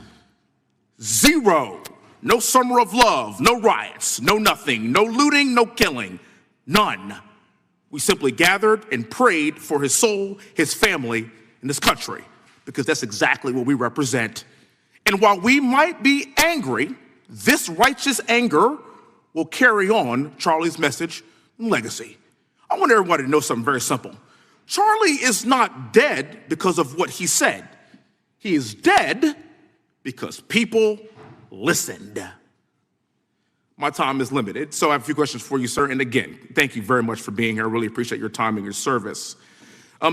R: 0. No summer of love, no riots, no nothing, no looting, no killing, none. We simply gathered and prayed for his soul, his family, and this country, because that's exactly what we represent. And while we might be angry, this righteous anger will carry on Charlie's message and legacy. I want everybody to know something very simple. Charlie is not dead because of what he said. He is dead because people listened. My time is limited, so I have a few questions for you, sir. And again, thank you very much for being here. I really appreciate your time and your service.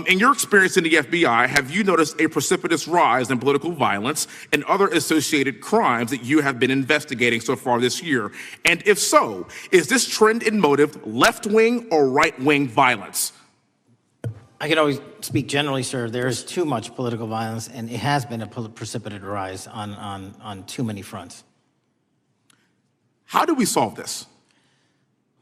R: In your experience in the FBI, have you noticed a precipitous rise in political violence and other associated crimes that you have been investigating so far this year? And if so, is this trend in motive left-wing or right-wing violence?
B: I can always speak generally, sir. There is too much political violence, and it has been a precipitous rise on too many fronts.
R: How do we solve this?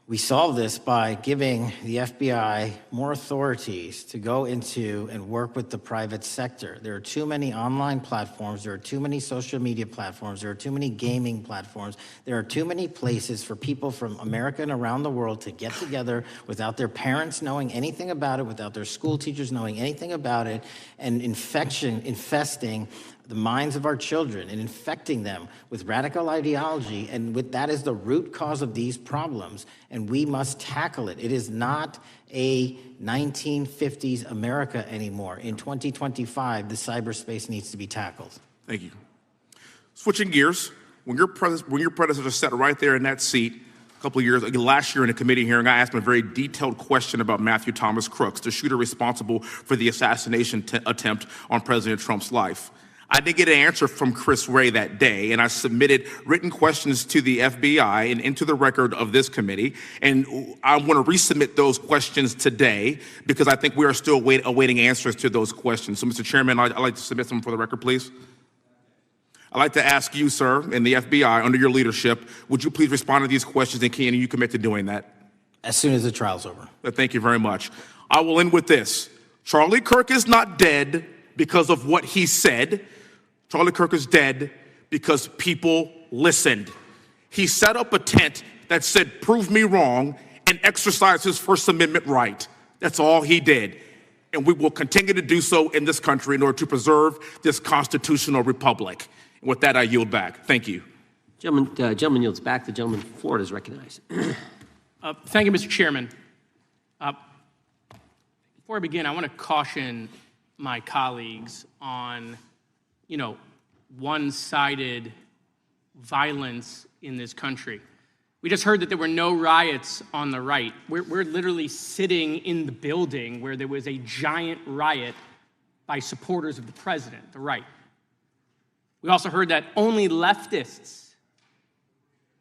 B: We solve this by giving the FBI more authorities to go into and work with the private sector. There are too many online platforms. There are too many social media platforms. There are too many gaming platforms. There are too many places for people from America and around the world to get together without their parents knowing anything about it, without their school teachers knowing anything about it, and infesting the minds of our children and infecting them with radical ideology, and that is the root cause of these problems, and we must tackle it. It is not a 1950s America anymore. In 2025, the cyberspace needs to be tackled.
R: Thank you. Switching gears, when your predecessor sat right there in that seat a couple of years, last year in a committee hearing, I asked him a very detailed question about Matthew Thomas Crooks, the shooter responsible for the assassination attempt on President Trump's life. I didn't get an answer from Chris Wray that day, and I submitted written questions to the FBI and into the record of this committee, and I want to resubmit those questions today because I think we are still awaiting answers to those questions. So, Mr. Chairman, I'd like to submit them for the record, please. I'd like to ask you, sir, and the FBI, under your leadership, would you please respond to these questions, and can you commit to doing that?
B: As soon as the trial's over.
R: Thank you very much. I will end with this. Charlie Kirk is not dead because of what he said. Charlie Kirk is dead because people listened. He set up a tent that said, "Prove me wrong," and exercised his First Amendment right. That's all he did. And we will continue to do so in this country in order to preserve this constitutional republic. And with that, I yield back. Thank you.
C: Gentleman yields back. The gentleman from Florida is recognized.
S: Thank you, Mr. Chairman. Before I begin, I want to caution my colleagues on one-sided violence in this country. We just heard that there were no riots on the right. We're literally sitting in the building where there was a giant riot by supporters of the president, the right. We also heard that only leftists,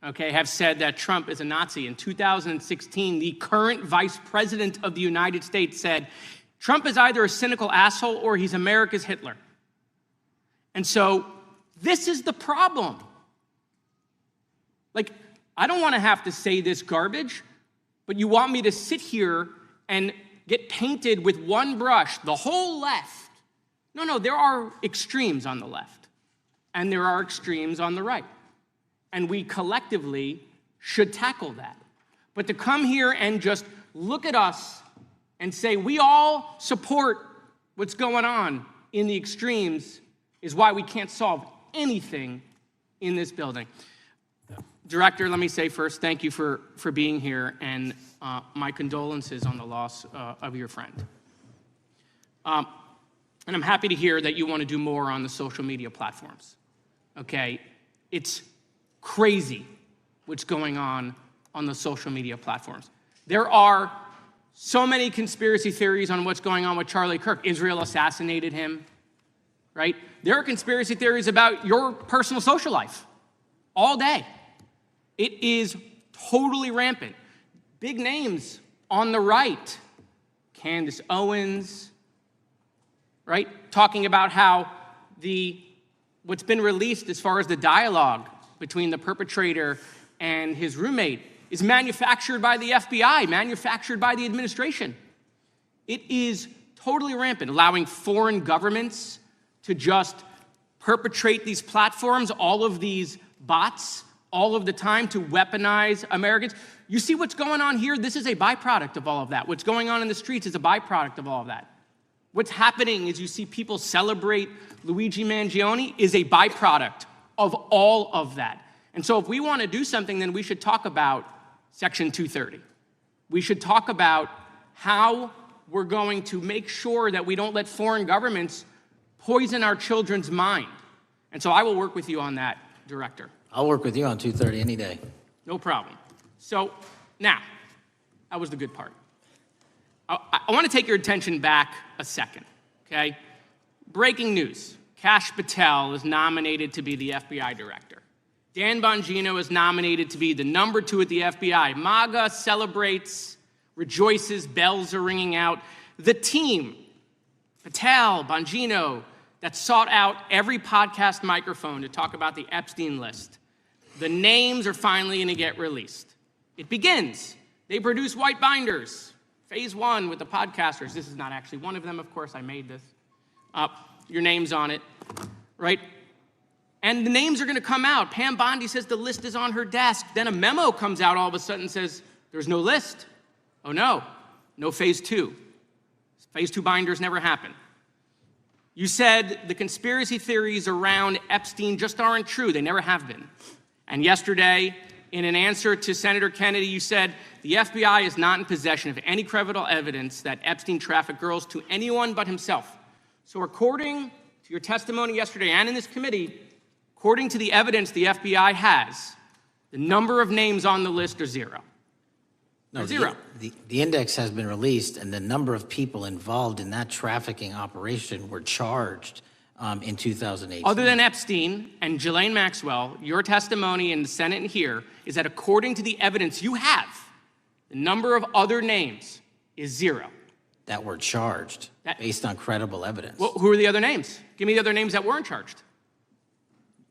S: have said that Trump is a Nazi. In 2016, the current vice president of the United States said, Trump is either a cynical asshole or he's America's Hitler. And so this is the problem. I don't want to have to say this garbage, but you want me to sit here and get painted with one brush, the whole left. No, there are extremes on the left, and there are extremes on the right. And we collectively should tackle that. But to come here and just look at us and say we all support what's going on in the extremes is why we can't solve anything in this building. Director, let me say first, thank you for being here, and my condolences on the loss of your friend. And I'm happy to hear that you want to do more on the social media platforms. It's crazy what's going on the social media platforms. There are so many conspiracy theories on what's going on with Charlie Kirk. Israel assassinated him, right? There are conspiracy theories about your personal social life all day. It is totally rampant. Big names on the right, Candace Owens, right? Talking about how what's been released as far as the dialogue between the perpetrator and his roommate is manufactured by the FBI, manufactured by the administration. It is totally rampant, allowing foreign governments to just perpetrate these platforms, all of these bots, all of the time to weaponize Americans. You see what's going on here? This is a byproduct of all of that. What's going on in the streets is a byproduct of all of that. What's happening is you see people celebrate Luigi Mangione is a byproduct of all of that. And so if we want to do something, then we should talk about Section 230. We should talk about how we're going to make sure that we don't let foreign governments poison our children's mind. And so I will work with you on that, Director.
B: I'll work with you on 230 any day.
S: No problem. So now, that was the good part. I want to take your attention back a second, okay? Breaking news. Kash Patel is nominated to be the FBI director. Dan Bongino is nominated to be the number 2 at the FBI. MAGA celebrates, rejoices, bells are ringing out. The team, Patel, Bongino, that sought out every podcast microphone to talk about the Epstein list. The names are finally going to get released. It begins. They produce white binders. Phase 1 with the podcasters. This is not actually one of them, of course. I made this. Your name's on it, right? And the names are going to come out. Pam Bondi says the list is on her desk. Then a memo comes out all of a sudden and says, there's no list. Oh, no. No phase 2. Phase 2 binders never happen. You said the conspiracy theories around Epstein just aren't true. They never have been. And yesterday, in an answer to Senator Kennedy, you said the FBI is not in possession of any credible evidence that Epstein trafficked girls to anyone but himself. So according to your testimony yesterday and in this committee, according to the evidence the FBI has, the number of names on the list are 0.
B: No,
S: zero.
B: The index has been released, and the number of people involved in that trafficking operation were charged in 2018.
S: Other than Epstein and Ghislaine Maxwell, your testimony in the Senate and here is that according to the evidence you have, the number of other names is 0.
B: That were charged based on credible evidence.
S: Well, who are the other names? Give me the other names that weren't charged.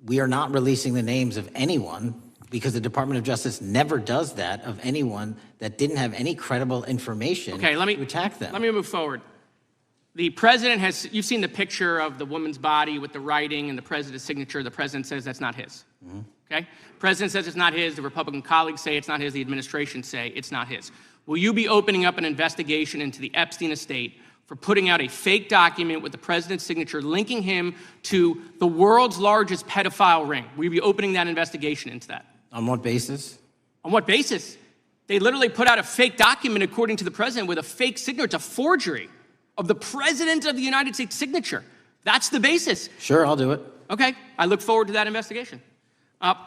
B: We are not releasing the names of anyone because the Department of Justice never does that of anyone that didn't have any credible information to attack them.
S: Let me move forward. The president has, you've seen the picture of the woman's body with the writing and the president's signature. The president says that's not his.
B: Mm-hmm.
S: Okay? President says it's not his. The Republican colleagues say it's not his. The administration say it's not his. Will you be opening up an investigation into the Epstein estate for putting out a fake document with the president's signature linking him to the world's largest pedophile ring? Will you be opening that investigation into that?
B: On what basis?
S: On what basis? They literally put out a fake document, according to the president, with a fake signature. It's a forgery of the president of the United States signature. That's the basis.
B: Sure, I'll do it.
S: Okay, I look forward to that investigation. Am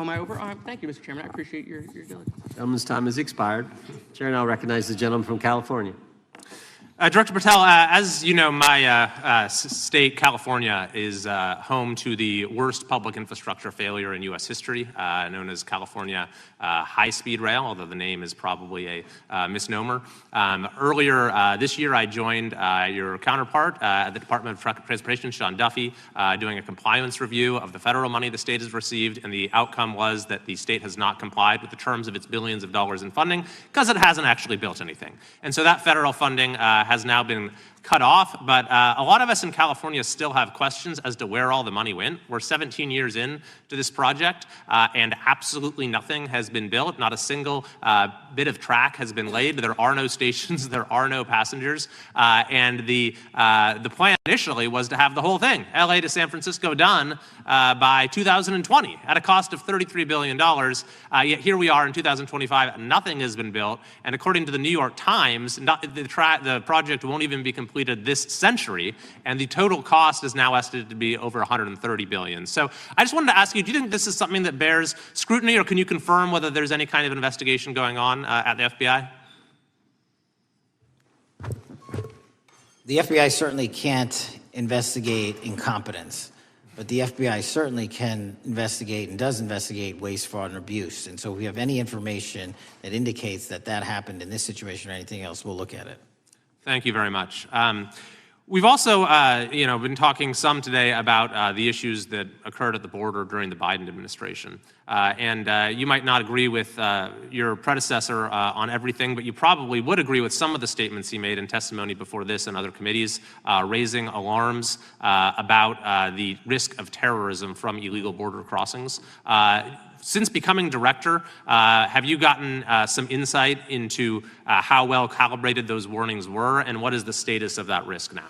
S: I over? Thank you, Mr. Chairman. I appreciate your diligence.
C: Gentleman's time has expired. Chair now recognizes the gentleman from California.
T: Director Patel, as you know, my state, California, is home to the worst public infrastructure failure in U.S. history, known as California High-Speed Rail, although the name is probably a misnomer. Earlier this year, I joined your counterpart at the Department of Transportation, Sean Duffy, doing a compliance review of the federal money the state has received, and the outcome was that the state has not complied with the terms of its billions of dollars in funding because it hasn't actually built anything. And so that federal funding has now been cut off, but a lot of us in California still have questions as to where all the money went. We're 17 years in to this project, and absolutely nothing has been built. Not a single bit of track has been laid. There are no stations. There are no passengers. And the plan initially was to have the whole thing, LA to San Francisco, done by 2020 at a cost of $33 billion. Yet here we are in 2025, nothing has been built. And according to the New York Times, the project won't even be completed this century, and the total cost is now estimated to be over $130 billion. So I just wanted to ask you, do you think this is something that bears scrutiny, or can you confirm whether there's any kind of investigation going on at the FBI?
B: The FBI certainly can't investigate incompetence, but the FBI certainly can investigate and does investigate waste, fraud, and abuse. And so if we have any information that indicates that that happened in this situation or anything else, we'll look at it.
T: Thank you very much. We've also, been talking some today about the issues that occurred at the border during the Biden administration. And you might not agree with your predecessor on everything, but you probably would agree with some of the statements he made in testimony before this and other committees, raising alarms about the risk of terrorism from illegal border crossings. Since becoming director, have you gotten some insight into how well calibrated those warnings were, and what is the status of that risk now?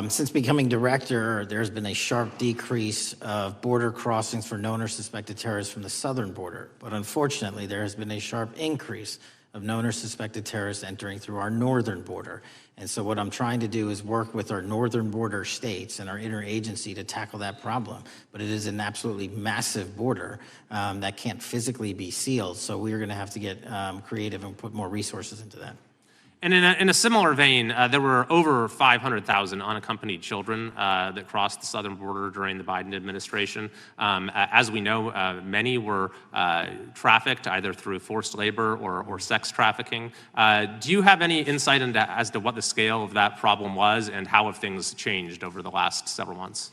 B: Since becoming director, there's been a sharp decrease of border crossings for known or suspected terrorists from the southern border. But unfortunately, there has been a sharp increase of known or suspected terrorists entering through our northern border. And so what I'm trying to do is work with our northern border states and our interagency to tackle that problem. But it is an absolutely massive border that can't physically be sealed. So we're going to have to get creative and put more resources into that.
T: And in a similar vein, there were over 500,000 unaccompanied children that crossed the southern border during the Biden administration. As we know, many were trafficked either through forced labor or sex trafficking. Do you have any insight as to what the scale of that problem was and how have things changed over the last several months?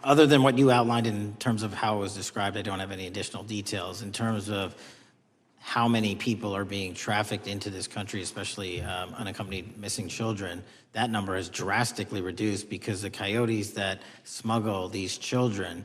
B: Other than what you outlined in terms of how it was described, I don't have any additional details. In terms of how many people are being trafficked into this country, especially unaccompanied missing children, that number has drastically reduced because the coyotes that smuggle these children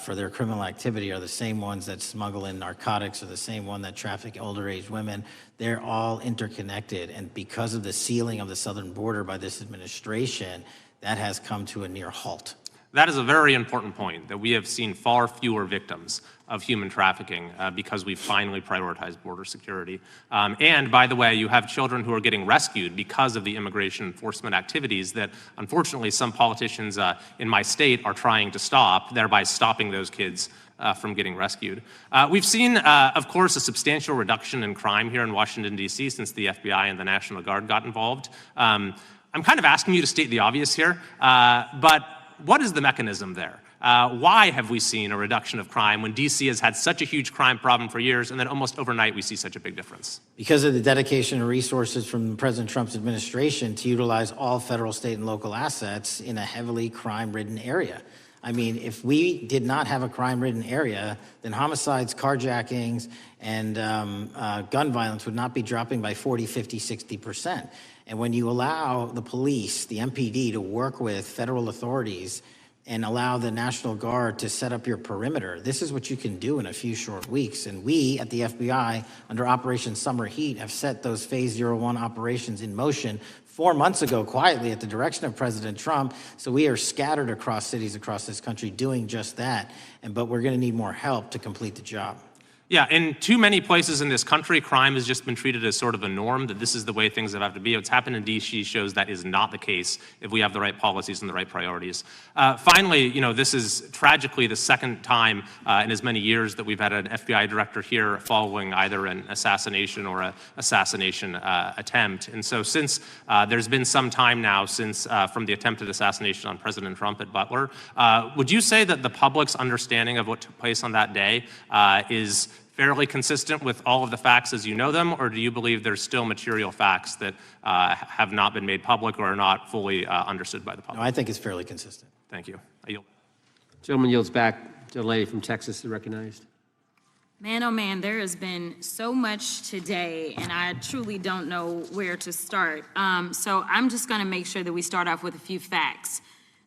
B: for their criminal activity are the same ones that smuggle in narcotics, or the same one that traffic older age women. They're all interconnected, and because of the sealing of the southern border by this administration, that has come to a near halt.
T: That is a very important point, that we have seen far fewer victims of human trafficking because we've finally prioritized border security. And by the way, you have children who are getting rescued because of the immigration enforcement activities that unfortunately some politicians in my state are trying to stop, thereby stopping those kids from getting rescued. We've seen, of course, a substantial reduction in crime here in Washington, D.C. since the FBI and the National Guard got involved. I'm kind of asking you to state the obvious here, but what is the mechanism there? Why have we seen a reduction of crime when D.C. has had such a huge crime problem for years, and then almost overnight we see such a big difference?
B: Because of the dedication and resources from President Trump's administration to utilize all federal, state, and local assets in a heavily crime-ridden area. I mean, if we did not have a crime-ridden area, then homicides, carjackings, and gun violence would not be dropping by 40, 50, 60%. And when you allow the police, the MPD, to work with federal authorities and allow the National Guard to set up your perimeter, this is what you can do in a few short weeks. And we at the FBI, under Operation Summer Heat, have set those Phase 01 operations in motion 4 months ago, quietly at the direction of President Trump. So we are scattered across cities across this country doing just that. But we're going to need more help to complete the job.
T: Yeah, in too many places in this country, crime has just been treated as sort of a norm, that this is the way things have to be. What's happened in D.C. shows that is not the case if we have the right policies and the right priorities. Finally, this is tragically the second time in as many years that we've had an FBI director here following either an assassination or an assassination attempt. And so since there's been some time now since from the attempted assassination on President Trump at Butler, would you say that the public's understanding of what took place on that day is fairly consistent with all of the facts as you know them, or do you believe there's still material facts that have not been made public or are not fully understood by the public?
B: No, I think it's fairly consistent.
T: Thank you. I yield.
C: Gentleman yields back. The lady from Texas is recognized.
U: Man, oh man, there has been so much today, and I truly don't know where to start. So I'm just going to make sure that we start off with a few facts.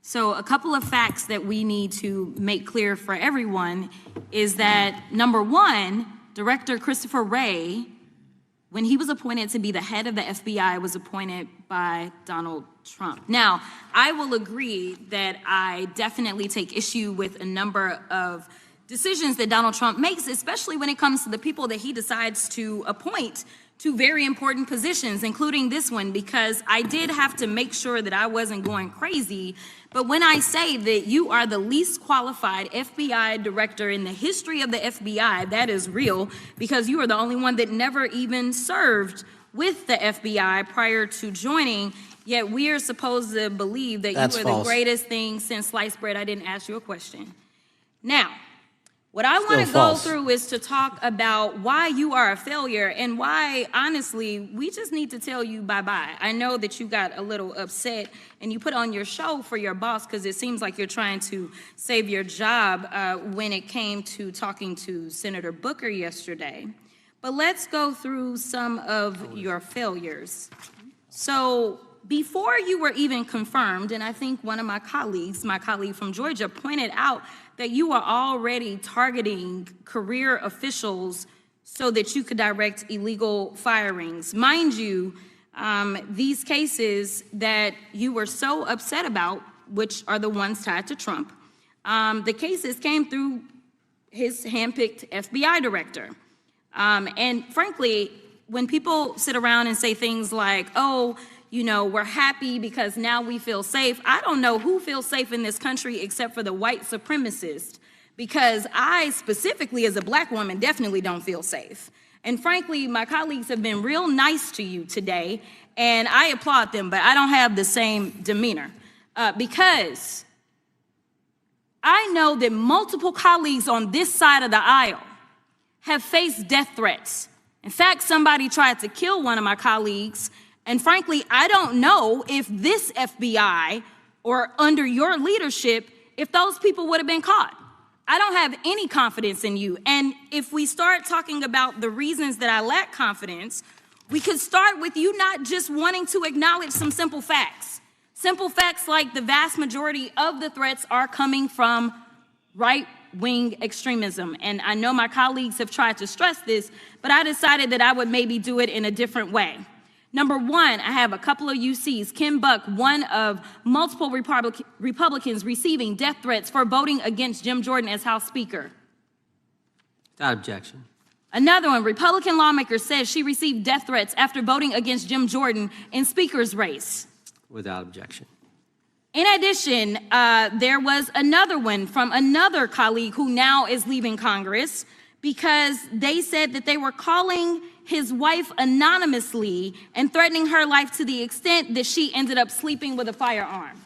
U: So a couple of facts that we need to make clear for everyone is that, number one, Director Christopher Wray, when he was appointed to be the head of the FBI, was appointed by Donald Trump. Now, I will agree that I definitely take issue with a number of decisions that Donald Trump makes, especially when it comes to the people that he decides to appoint to very important positions, including this one, because I did have to make sure that I wasn't going crazy. But when I say that you are the least qualified FBI director in the history of the FBI, that is real, because you are the only one that never even served with the FBI prior to joining, yet we are supposed to believe that you are the greatest thing since sliced bread. I didn't ask you a question. Now, What I want to go
C: false.
U: through is to talk about why you are a failure and why, honestly, we just need to tell you bye-bye. I know that you got a little upset and you put on your show for your boss because it seems like you're trying to save your job when it came to talking to Senator Booker yesterday. But let's go through some of your failures. So before you were even confirmed, and I think one of my colleague from Georgia, pointed out that you were already targeting career officials so that you could direct illegal firings. Mind you, these cases that you were so upset about, which are the ones tied to Trump, the cases came through his handpicked FBI director. And frankly, when people sit around and say things like, oh, you know, we're happy because now we feel safe. I don't know who feels safe in this country except for the white supremacists, because I specifically as a black woman definitely don't feel safe. And frankly, my colleagues have been real nice to you today, and I applaud them, but I don't have the same demeanor because I know that multiple colleagues on this side of the aisle have faced death threats. In fact, somebody tried to kill one of my colleagues. And frankly, I don't know if this FBI or under your leadership, if those people would have been caught. I don't have any confidence in you. And if we start talking about the reasons that I lack confidence, we could start with you not just wanting to acknowledge some simple facts. Simple facts like the vast majority of the threats are coming from right-wing extremism. And I know my colleagues have tried to stress this, but I decided that I would maybe do it in a different way. Number one, I have a couple of UCs. Kim Buck, one of multiple Republicans receiving death threats for voting against Jim Jordan as House Speaker.
C: Without objection.
U: Another one, Republican lawmaker says she received death threats after voting against Jim Jordan in Speaker's race.
C: Without objection.
U: In addition, there was another one from another colleague who now is leaving Congress because they said that they were calling his wife anonymously and threatening her life to the extent that she ended up sleeping with a firearm.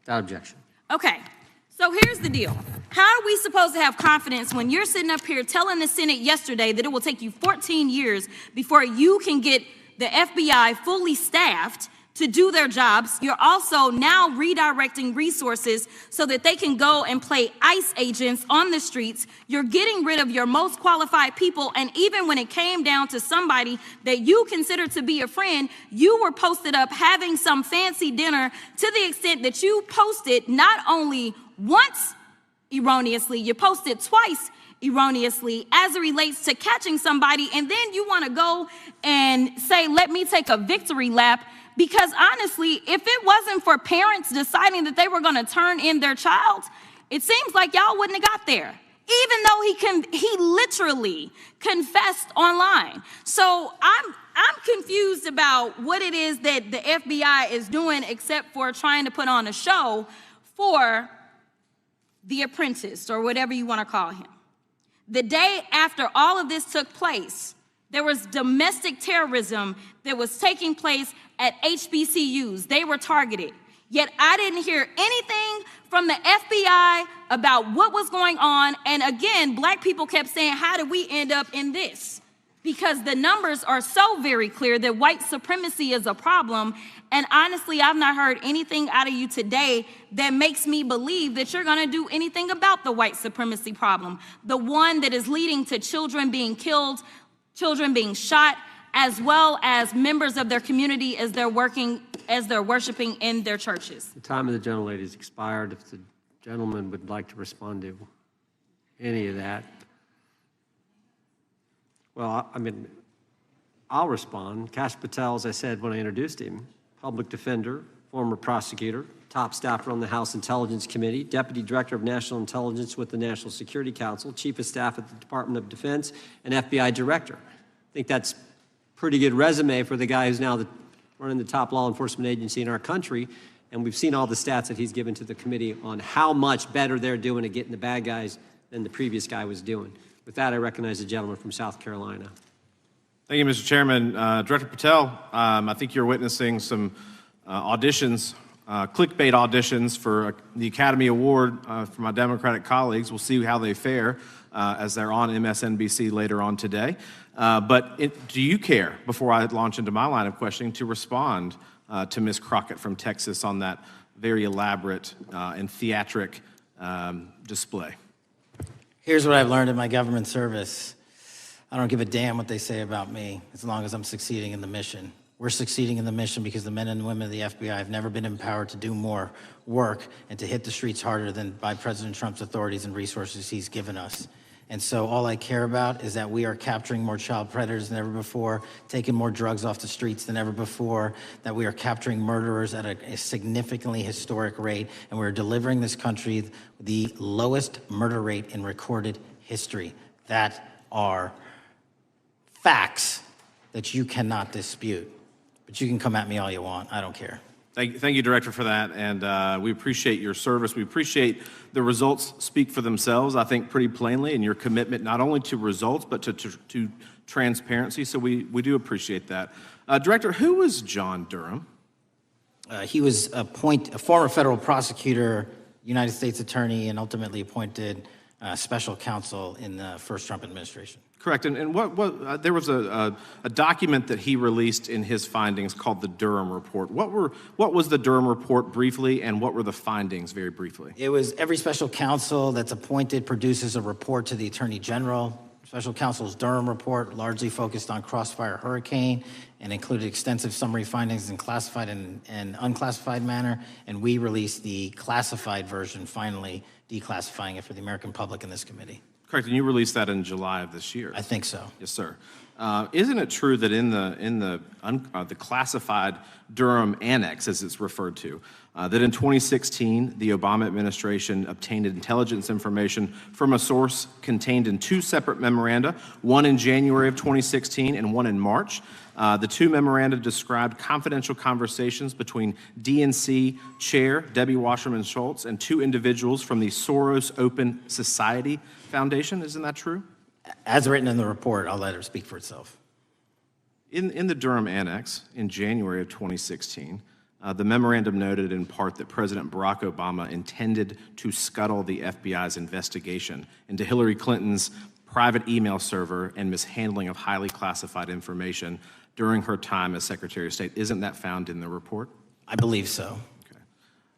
C: Without objection.
U: Okay, so here's the deal. How are we supposed to have confidence when you're sitting up here telling the Senate yesterday that it will take you 14 years before you can get the FBI fully staffed to do their jobs? You're also now redirecting resources so that they can go and play ICE agents on the streets. You're getting rid of your most qualified people, and even when it came down to somebody that you consider to be a friend, you were posted up having some fancy dinner to the extent that you posted not only once erroneously, you posted twice erroneously as it relates to catching somebody, and then you want to go and say, let me take a victory lap. Because honestly, if it wasn't for parents deciding that they were going to turn in their child, it seems like y'all wouldn't have got there, even though he literally confessed online. So I'm confused about what it is that the FBI is doing except for trying to put on a show for the apprentice or whatever you want to call him. The day after all of this took place, there was domestic terrorism that was taking place at HBCUs. They were targeted. Yet I didn't hear anything from the FBI about what was going on. And again, black people kept saying, how did we end up in this? Because the numbers are so very clear that white supremacy is a problem. And honestly, I've not heard anything out of you today that makes me believe that you're going to do anything about the white supremacy problem, the one that is leading to children being killed, children being shot, as well as members of their community as they're worshiping in their churches.
C: The time of the gentlelady has expired. If the gentleman would like to respond to any of that. Well, I mean, I'll respond. Kash Patel, as I said when I introduced him, public defender, former prosecutor, top staffer on the House Intelligence Committee, Deputy Director of National Intelligence with the National Security Council, Chief of Staff at the Department of Defense, and FBI Director. I think that's a pretty good resume for the guy who's now running the top law enforcement agency in our country. And we've seen all the stats that he's given to the committee on how much better they're doing at getting the bad guys than the previous guy was doing. With that, I recognize the gentleman from South Carolina.
E: Thank you, Mr. Chairman. Director Patel, I think you're witnessing some auditions clickbait auditions for the Academy Award for my Democratic colleagues. We'll see how they fare as they're on MSNBC later on today. Do you care, before I launch into my line of questioning, to respond to Ms. Crockett from Texas on that very elaborate and theatric display?
B: Here's what I've learned in my government service. I don't give a damn what they say about me as long as I'm succeeding in the mission. We're succeeding in the mission because the men and women of the FBI have never been empowered to do more work and to hit the streets harder than by President Trump's authorities and resources he's given us. And so all I care about is that we are capturing more child predators than ever before, taking more drugs off the streets than ever before, that we are capturing murderers at a significantly historic rate, and we're delivering this country the lowest murder rate in recorded history. That are facts that you cannot dispute. But you can come at me all you want. I don't care.
E: Thank you, Director, for that, and we appreciate your service. We appreciate the results speak for themselves, I think, pretty plainly, and your commitment not only to results, but to transparency, so we do appreciate that. Director, who was John Durham?
B: He was a former federal prosecutor, United States attorney, and ultimately appointed special counsel in the first Trump administration.
E: Correct, and there was a document that he released in his findings called the Durham Report. What was the Durham Report briefly, and what were the findings very briefly?
B: It was every special counsel that's appointed produces a report to the Attorney General. Special counsel's Durham Report largely focused on Crossfire Hurricane and included extensive summary findings in classified and unclassified manner, and we released the classified version, finally declassifying it for the American public in this committee.
E: Correct, and you released that in July of this year.
B: I think so.
E: Yes, sir. Isn't it true that in the classified Durham Annex, as it's referred to, that in 2016 the Obama administration obtained intelligence information from a source contained in two separate memoranda, one in January of 2016 and one in March? The two memoranda described confidential conversations between DNC Chair Debbie Wasserman Schultz and two individuals from the Soros Open Society Foundation. Isn't that true?
B: As written in the report, I'll let her speak for itself.
E: In the Durham Annex in January of 2016, the memorandum noted in part that President Barack Obama intended to scuttle the FBI's investigation into Hillary Clinton's private email server and mishandling of highly classified information during her time as Secretary of State. Isn't that found in the report?
B: I believe so.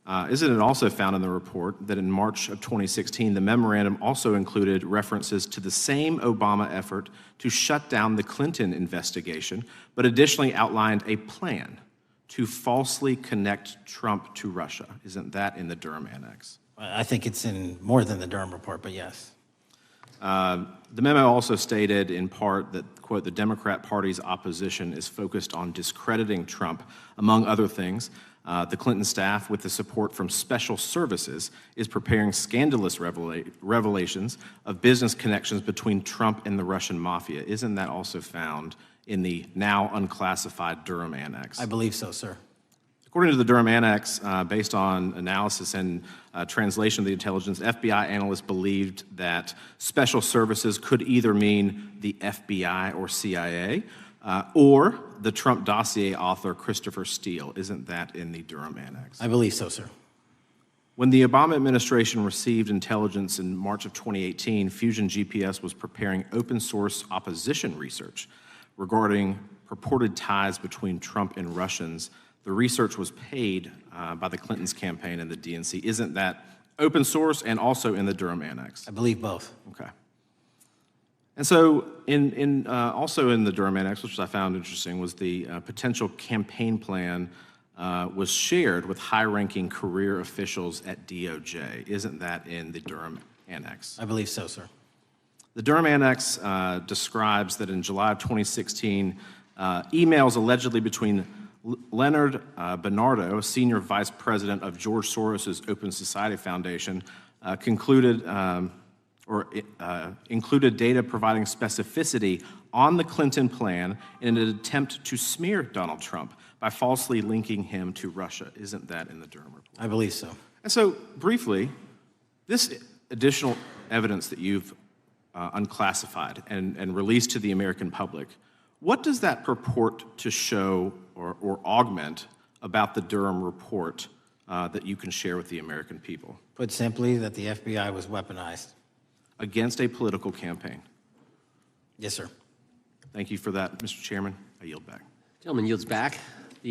E: Isn't it also found in the report that in March of 2016, the memorandum also included references to the same Obama effort to shut down the Clinton investigation, but additionally outlined a plan to falsely connect Trump to Russia? Isn't that in the Durham Annex?
B: I think it's in more than the Durham Report, but yes.
E: The memo also stated in part that, quote, the Democrat Party's opposition is focused on discrediting Trump, among other things. The Clinton staff, with the support from special services, is preparing scandalous revelations of business connections between Trump and the Russian mafia. Isn't that also found in the now unclassified Durham Annex?
B: I believe so, sir.
E: According to the Durham Annex, based on analysis and translation of the intelligence, FBI analysts believed that special services could either mean the FBI or CIA, or the Trump dossier author Christopher Steele. Isn't that in the Durham Annex?
B: I believe so, sir.
E: When the Obama administration received intelligence in March of 2018, Fusion GPS was preparing open source opposition research regarding purported ties between Trump and Russians. The research was paid by the Clintons campaign and the DNC. Isn't that open source and also in the Durham Annex?
B: I believe both.
E: Okay. And so also in the Durham Annex, which I found interesting, was the potential campaign plan was shared with high-ranking career officials at DOJ. Isn't that in the Durham Annex?
B: I believe so, sir.
E: The Durham Annex describes that in July of 2016, emails allegedly between Leonard Bernardo, senior vice president of George Soros' Open Society Foundation, included data providing specificity on the Clinton plan in an attempt to smear Donald Trump by falsely linking him to Russia. Isn't that in the Durham Report?
B: I believe so.
E: And so, briefly, this additional evidence that you've unclassified and released to the American public, what does that purport to show or augment about the Durham Report that you can share with the American people?
B: Put simply, that the FBI was weaponized.
E: Against a political campaign.
B: Yes, sir.
E: Thank you for that, Mr. Chairman. I yield back.
C: Gentleman yields back. The